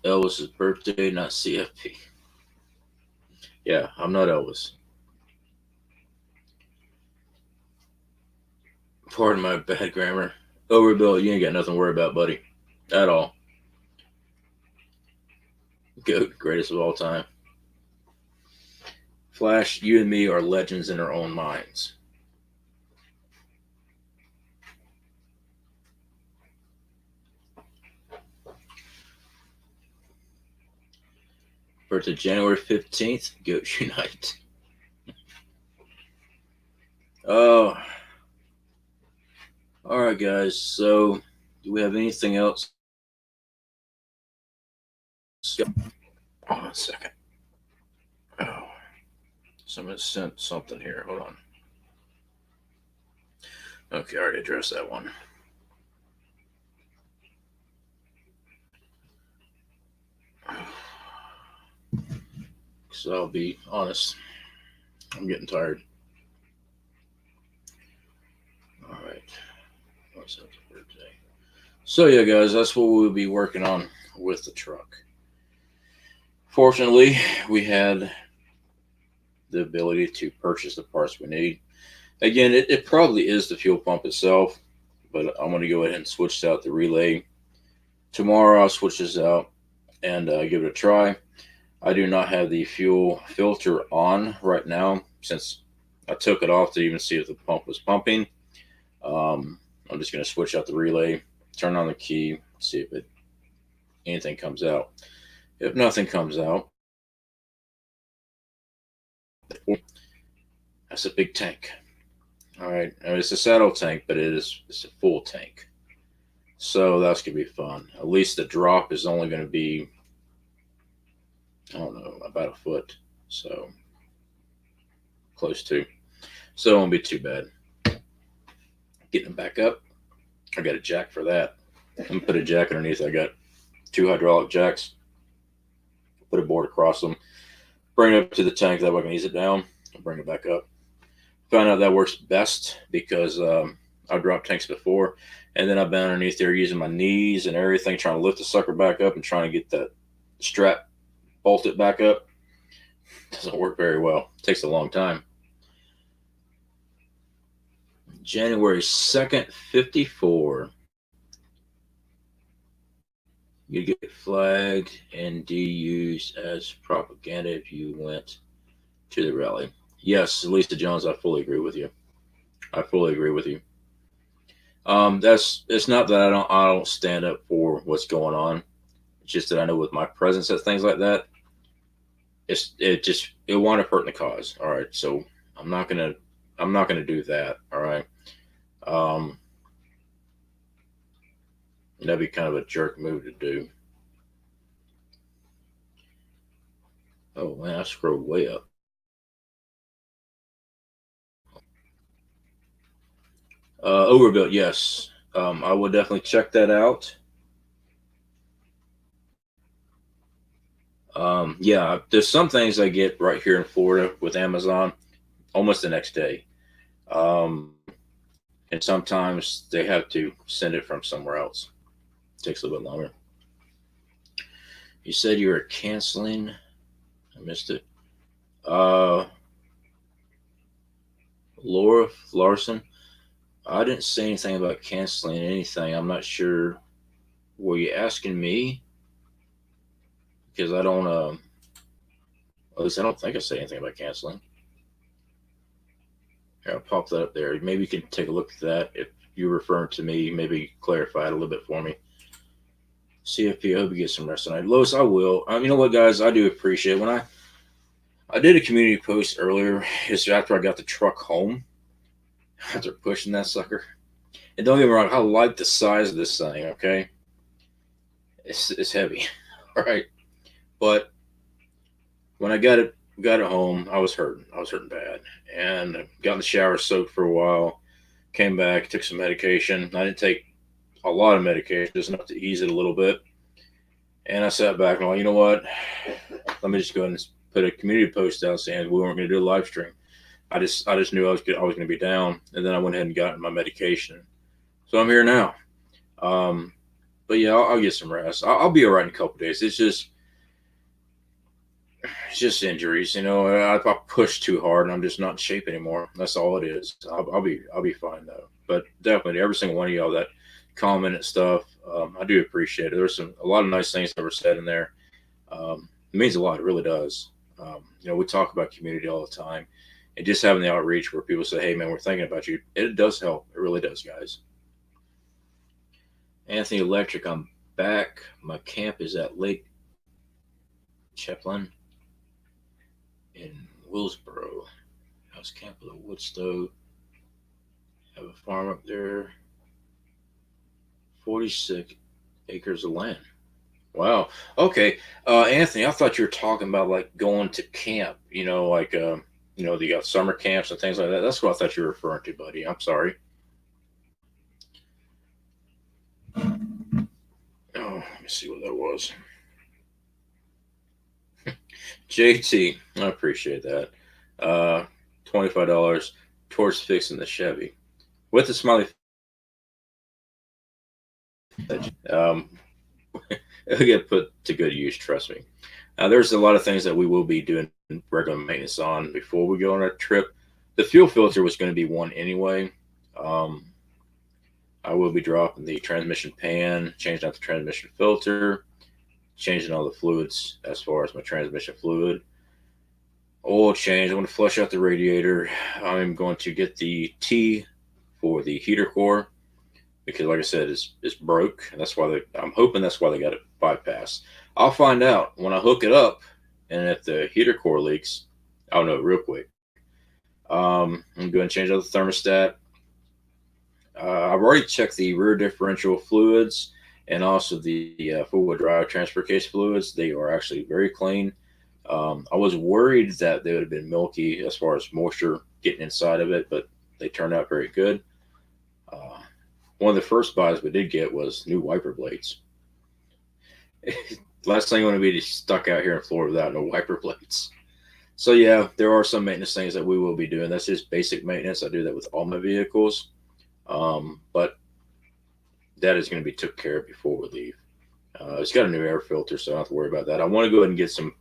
Elvis's birthday, not CFP. Yeah, I'm not Elvis. Pardon my bad grammar. Overbill, you ain't got nothing to worry about, buddy. At all. GOAT, greatest of all time. Flash, you and me are legends in our own minds. Birthday January 15th, GOAT Unite. Oh, all right, guys. So, do we have anything else? Hold on a second. Oh, someone sent something here. Hold on. Okay, I already addressed that one. So I'll be honest. I'm getting tired. All right. What's that birthday? So yeah, guys, that's what we'll be working on with the truck. Fortunately, we had the ability to purchase the parts we need. Again, it probably is the fuel pump itself, but I'm going to go ahead and switch out the relay. Tomorrow, I'll switch this out and give it a try. I do not have the fuel filter on right now since I took it off to even see if the pump was pumping. I'm just going to switch out the relay, turn on the key, see if anything comes out. If nothing comes out, that's a big tank. All right, I mean, it's a saddle tank, but it's a full tank, so that's gonna be fun. At least the drop is only going to be I don't know about a foot, so close to, so it won't be too bad. Getting them back up, I got a jack for that. I'm gonna put a jack underneath. I got two hydraulic jacks. Put a board across them. Bring it up to the tank. That way I can ease it down and bring it back up. Found out that works best because I've dropped tanks before, and then I've been underneath there using my knees and everything, trying to lift the sucker back up and trying to get that strap bolted back up. Doesn't work very well. It takes a long time. January 2nd, 54. You get flagged and used as propaganda if you went to the rally. Yes, Lisa Jones, I fully agree with you. I fully agree with you. That's it's not that I don't stand up for what's going on. It's just that I know with my presence at things like that, it wound up hurting the cause. All right, so I'm not gonna I'm not gonna do that. All right, um, that'd be kind of a jerk move to do. Oh man, I scrolled way up. Overbuilt, yes. I will definitely check that out. Yeah, there's some things I get right here in Florida with Amazon almost the next day. Um, and sometimes they have to send it from somewhere else. It takes a little bit longer. You said you were canceling. I missed it. Uh, Laura Larson. I didn't say anything about canceling anything. I'm not sure. Were you asking me? Because I don't. At least I don't think I said anything about canceling. Here, I'll pop that up there. Maybe you can take a look at that if you're referring to me. Maybe clarify it a little bit for me. CFP, I hope you get some rest tonight. Lois, I will. You know what, guys? I do appreciate it. When I did a community post earlier, is after I got the truck home, after pushing that sucker. And don't get me wrong, I like the size of this thing, okay? It's heavy, all right? But when I got it home, I was hurting. I was hurting bad. And got in the shower, soaked for a while, came back, took some medication. I didn't take a lot of medication, just enough to ease it a little bit. And I sat back and I'm like, you know what? Let me just go ahead and put a community post out saying we weren't going to do a live stream. I just knew I was going to be down, and then I went ahead and got my medication. So I'm here now. But yeah, I'll get some rest. I'll be all right in a couple days. It's just injuries, you know. I pushed too hard, and I'm just not in shape anymore. That's all it is. I'll be fine though. But definitely, every single one of y'all that comment and stuff, I do appreciate it. There's a lot of nice things that were said in there. It means a lot. It really does. You know, we talk about community all the time, and just having the outreach where people say, "Hey, man, we're thinking about you." It does help. It really does, guys. Anthony Electric, I'm back. My camp is at Lake Chaplin in Willsboro. House camp with a wood stove. Have a farm up there. 46 acres of land. Wow. Okay. Anthony, I thought you were talking about like going to camp, you know, like, you know, you got summer camps and things like that. That's what I thought you were referring to, buddy. I'm sorry. Oh, let me see what that was. JT, I appreciate that. $25 towards fixing the Chevy with the smiley. Um, it'll get put to good use. Trust me. There's a lot of things that we will be doing regular maintenance on before we go on a trip. The fuel filter was going to be one anyway. Um, I will be dropping the transmission pan, changing out the transmission filter, changing all the fluids as far as my transmission fluid. Oil change. I'm going to flush out the radiator. I'm going to get the T for the heater core because, like I said, it's broke. And that's why I'm hoping that's why they got it bypassed. I'll find out when I hook it up, and if the heater core leaks, I'll know real quick. I'm going to change out the thermostat. I've already checked the rear differential fluids and also the four-wheel drive transfer case fluids. They are actually very clean. I was worried that they would have been milky as far as moisture getting inside of it, but they turned out very good. One of the first buys we did get was new wiper blades. Last thing I want to be stuck out here in Florida without no wiper blades. So yeah, there are some maintenance things that we will be doing. That's just basic maintenance. I do that with all my vehicles. But that is going to be took care of before we leave. It's got a new air filter, so I don't have to worry about that. I want to go ahead and get some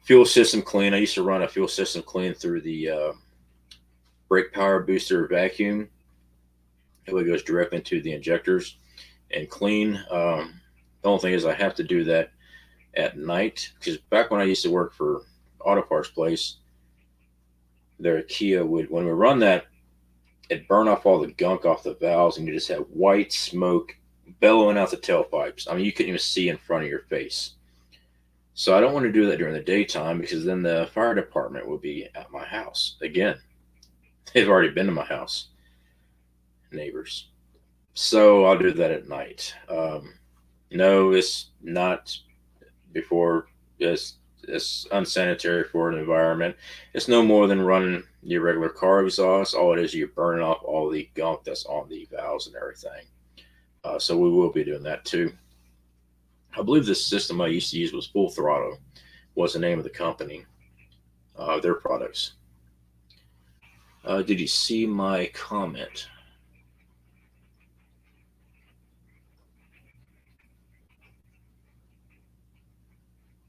fuel system clean. I used to run a fuel system clean through the brake power booster vacuum. It goes directly into the injectors and clean. The only thing is I have to do that at night because back when I used to work for auto parts place, their Kia would, when we run that, it burn off all the gunk off the valves and you just have white smoke bellowing out the tailpipes. I mean, you couldn't even see in front of your face. So I don't want to do that during the daytime because then the fire department will be at my house. Again, they've already been to my house, neighbors. So I'll do that at night. No, it's not before it's unsanitary for an environment. It's no more than running your regular car exhaust. All it is, you're burning off all the gunk that's on the valves and everything. So we will be doing that too. I believe the system I used to use was Full Throttle, was the name of the company, their products. Did you see my comment?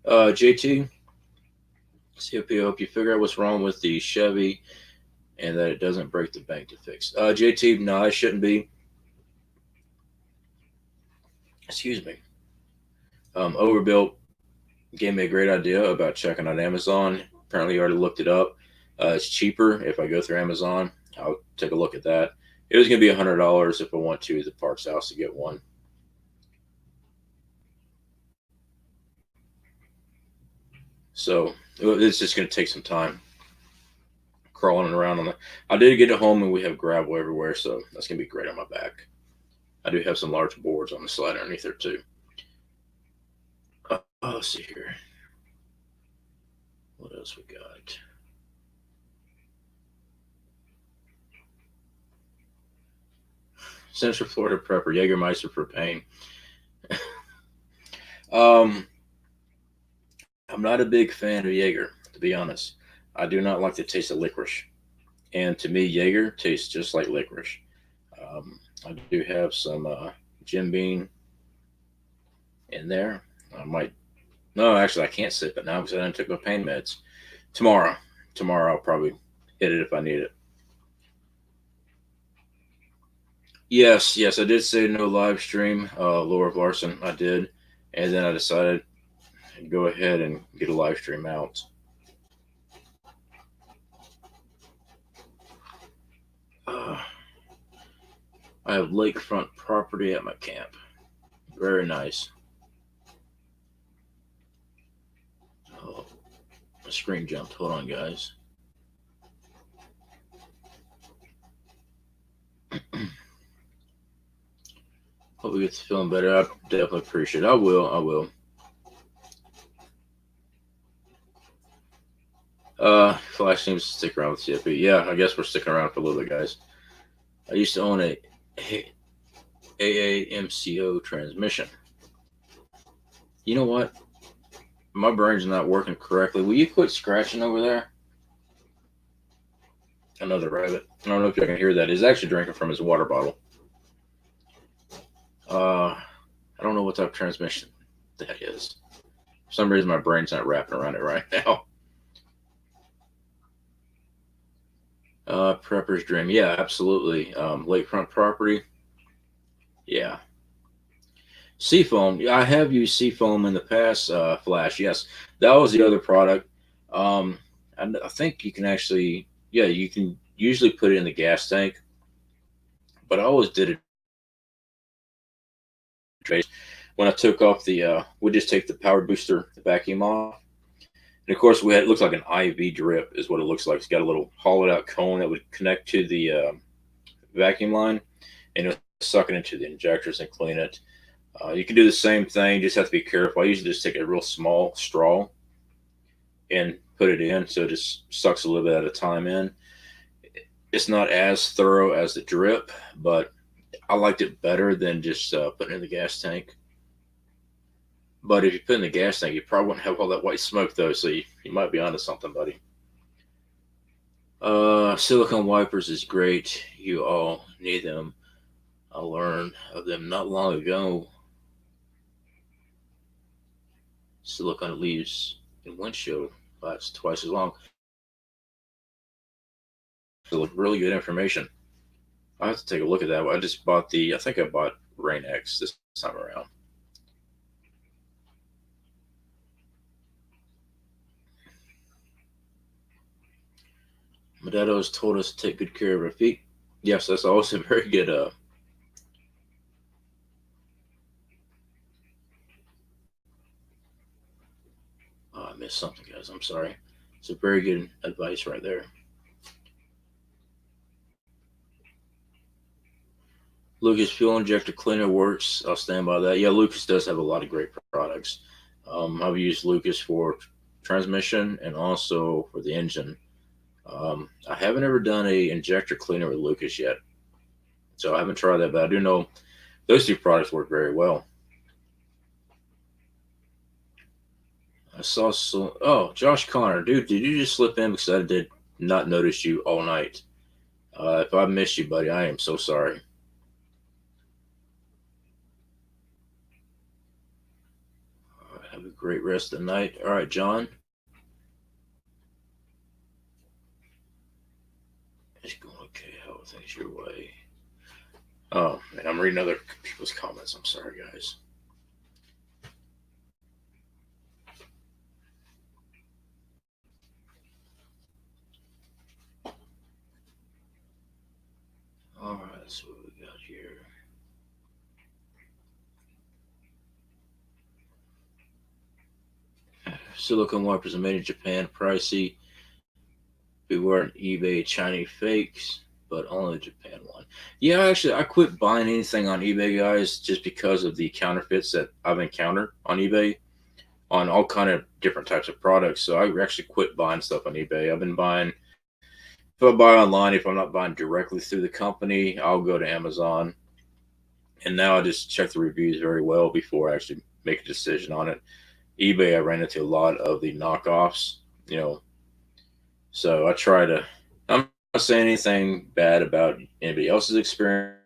JT, COP, I hope you figure out what's wrong with the Chevy and that it doesn't break the bank to fix. JT, no, it shouldn't be. Excuse me. Overbuilt gave me a great idea about checking on Amazon. Apparently, you already looked it up. It's cheaper if I go through Amazon. I'll take a look at that. It was going to be $100 if I went to the parts house to get one. So it's just going to take some time crawling around on the. I did get it home and we have gravel everywhere, so that's going to be great on my back. I do have some large boards on the slide underneath there too. Let's see here. What else we got? Central Florida Prepper, Jägermeister for pain. um, I'm not a big fan of Jaeger, to be honest. I do not like the taste of licorice. And to me, Jaeger tastes just like licorice. I do have some Jim Beam in there. I might. No, actually, I can't sip it now because I didn't take my pain meds. Tomorrow. Tomorrow, I'll probably hit it if I need it. Yes, yes, I did say no live stream, Laura Larson. I did. And then I decided to go ahead and get a live stream out. Uh, I have lakefront property at my camp. Very nice. Oh, my screen jumped. Hold on, guys. Hope we get to feeling better. I definitely appreciate it. I will. I will. Flash seems to stick around with CFP. Yeah, I guess we're sticking around for a little bit, guys. I used to own a AAMCO transmission. You know what? My brain's not working correctly. Will you quit scratching over there? Another rabbit. I don't know if you can hear that. He's actually drinking from his water bottle. I don't know what type of transmission that is. For some reason, my brain's not wrapping around it right now. Prepper's Dream. Yeah, absolutely. Lakefront property. Yeah. Seafoam. I have used Seafoam in the past. Flash. Yes, that was the other product. I think you can actually. Yeah, you can usually put it in the gas tank, but I always did it when I took off the. We just take the power booster, the vacuum off, and of course we had. It looks like an IV drip is what it looks like. It's got a little hollowed out cone that would connect to the vacuum line, and it'll suck it into the injectors and clean it. You can do the same thing, just have to be careful. I usually just take a real small straw and put it in, so it just sucks a little bit at a time in. It's not as thorough as the drip, but I liked it better than just putting it in the gas tank. But if you put it in the gas tank, you probably wouldn't have all that white smoke, though, so you might be onto something, buddy. Silicone wipers is great. You all need them. I learned of them not long ago. Silicone leaves in windshield lasts twice as long. So really good information. I have to take a look at that. I just bought I think I bought Rain X this time around. My dad always told us to take good care of our feet. Yes, that's always a very good. Oh, I missed something, guys. I'm sorry. It's a very good advice right there. Lucas fuel injector cleaner works. I'll stand by that. Yeah, Lucas does have a lot of great products. I've used Lucas for transmission and also for the engine. I haven't ever done a injector cleaner with Lucas yet, so I haven't tried that. But I do know those two products work very well. I saw some. Oh, Josh Connor, dude, did you just slip in because I did not notice you all night? If I missed you, buddy, I am so sorry. All right, have a great rest of the night. All right, John. It's going okay. How are things your way? Oh, man, I'm reading other people's comments. I'm sorry, guys. All right, that's what we got here. Silicone wipers are made in Japan, pricey. Beware on eBay Chinese fakes, but only the Japan one. Yeah, actually, I quit buying anything on eBay, guys, just because of the counterfeits that I've encountered on eBay on all kind of different types of products. So I actually quit buying stuff on eBay. I've been buying if I buy online, if I'm not buying directly through the company, I'll go to Amazon. And now I just check the reviews very well before I actually make a decision on it. eBay, I ran into a lot of the knockoffs, you know, so I try to. I'm not saying anything bad about anybody else's experience.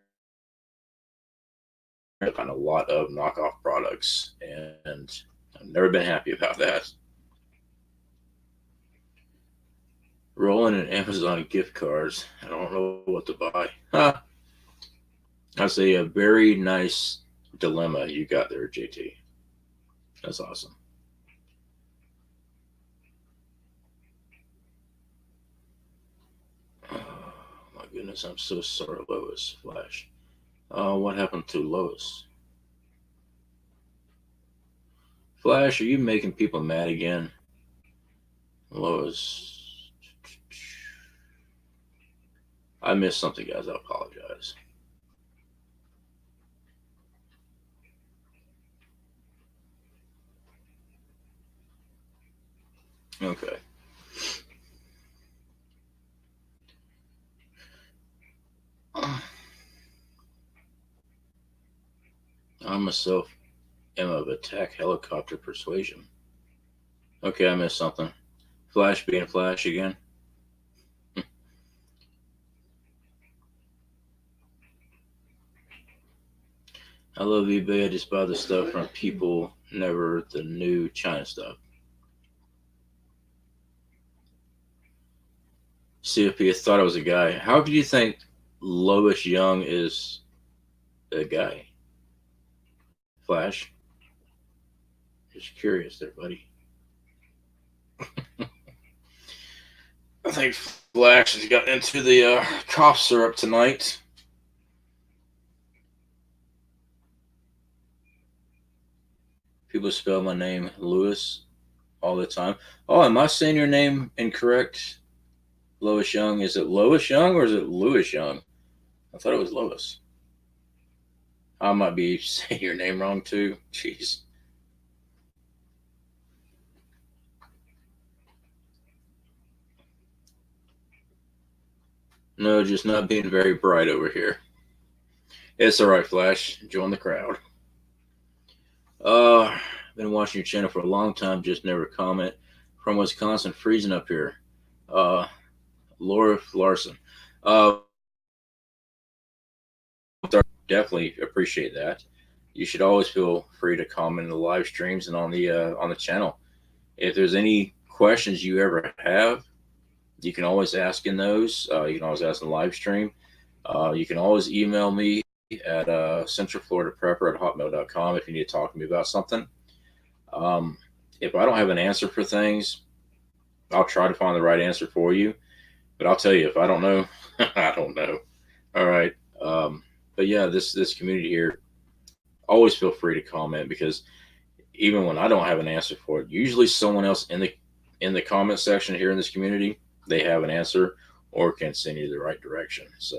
On a lot of knockoff products, and I've never been happy about that. Rolling in Amazon gift cards. I don't know what to buy. Huh. That's a very nice dilemma you got there, JT. That's awesome. Oh, my goodness, I'm so sorry, Lois. Flash. What happened to Lois? Flash, are you making people mad again? Lois. I missed something, guys. I apologize. Okay. I myself am of attack helicopter persuasion. Okay, I missed something. Flash being Flash again. I love eBay. I just buy the stuff from people, never the new China stuff. CFP thought I was a guy. How do you think Lois Young is a guy? Flash? Just curious there, buddy. I think Flash has gotten into the cough syrup tonight. People spell my name Lewis all the time. Oh, am I saying your name incorrect? Lois Young. Is it Lois Young or is it Lewis Young? I thought it was Lois. I might be saying your name wrong too. Jeez. No, just not being very bright over here. It's all right, Flash. Join the crowd. Been watching your channel for a long time. Just never comment. From Wisconsin, freezing up here. Uh, Laura Larson. Uh, Definitely appreciate that. You should always feel free to comment in the live streams and on the channel. If there's any questions you ever have, you can always ask in those. You can always ask in the live stream. You can always email me at centralfloridaprepper@hotmail.com if you need to talk to me about something. If I don't have an answer for things, I'll try to find the right answer for you. But I'll tell you, if I don't know, I don't know. All right. But yeah, this community here, always feel free to comment because even when I don't have an answer for it, usually someone else in the comment section here in this community, they have an answer or can send you the right direction. So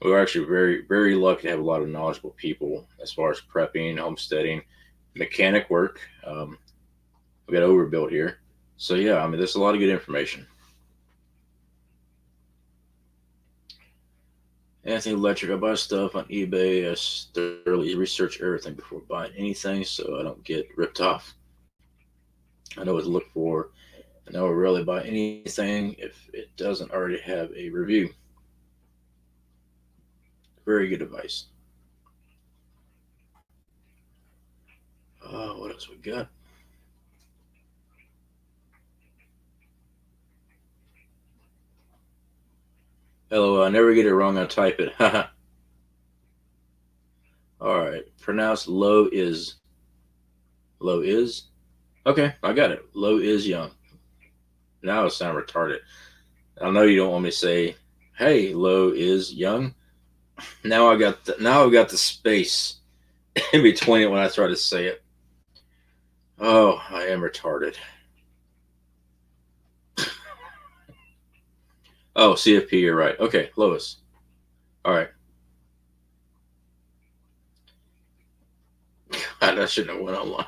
we're actually very lucky to have a lot of knowledgeable people as far as prepping, homesteading, mechanic work. We got overbuilt here, so yeah, I mean, there's a lot of good information. Anthony Electric, I buy stuff on eBay. I thoroughly research everything before buying anything so I don't get ripped off. I know what to look for. I never really buy anything if it doesn't already have a review. Very good advice. What else we got? Hello, I never get it wrong. I type it. All right. Pronounced low is. Low is? Okay, I got it. Low is young. Now I sound retarded. I know you don't want me to say, hey, low is young. Now I've got the space in between it when I try to say it. Oh, I am retarded. Oh, CFP, you're right. Okay, Lois. All right. God, I shouldn't have went online.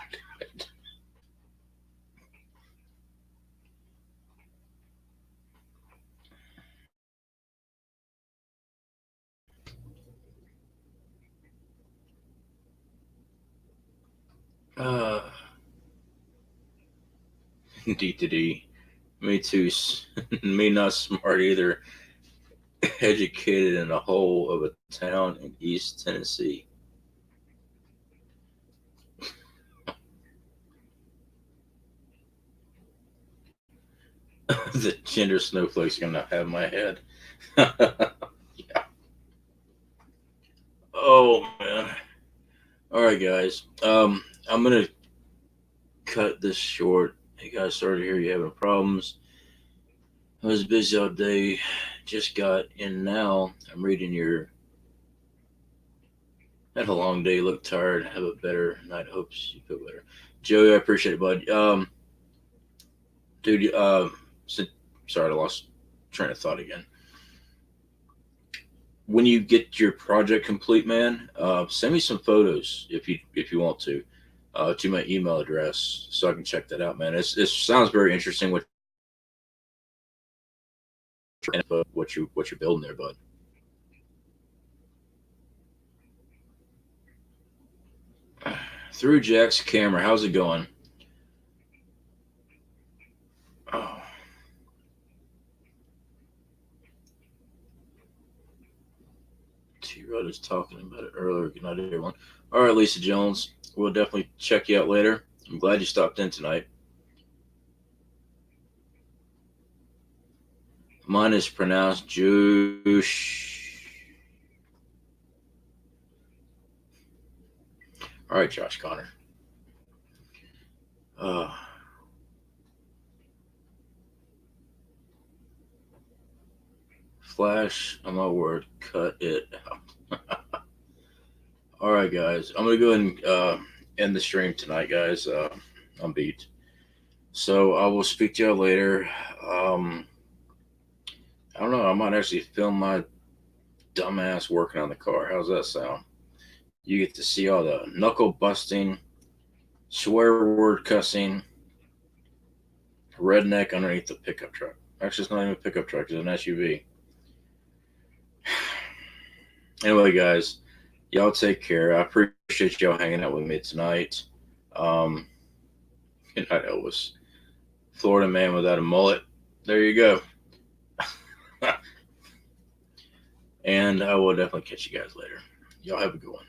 Uh, D to D. Me too. Me not smart either. Educated in a hole of a town in East Tennessee. The gender snowflake's gonna have my head. Yeah. Oh man. All right, guys. I'm gonna cut this short. Hey guys, sorry to hear you having problems. I was busy all day. Just got in now. I'm reading your. Had a long day. Look tired. Have a better night. Hopes you feel better. Joey, I appreciate it, bud. Dude. Sorry, I lost train of thought again. When you get your project complete, man, send me some photos if you want to my email address so I can check that out, man. It sounds very interesting what you're building there, bud. Through Jack's camera, how's it going? Oh, T Rod was talking about it earlier. Good night, everyone. All right, Lisa Jones, we'll definitely check you out later. I'm glad you stopped in tonight. Mine is pronounced Juice. All right, Josh Connor. Uh, Flash, I'm my word. Cut it out. All right, guys. I'm gonna go ahead and end the stream tonight, guys. I'm beat. So I will speak to you later. Um, I don't know. I might actually film my dumbass working on the car. How's that sound? You get to see all the knuckle busting, swear word cussing, redneck underneath the pickup truck. Actually, it's not even a pickup truck; it's an SUV. Anyway, guys, y'all take care. I appreciate y'all hanging out with me tonight. Um, Good night, Elvis. Florida man without a mullet. There you go. And I will definitely catch you guys later. Y'all have a good one.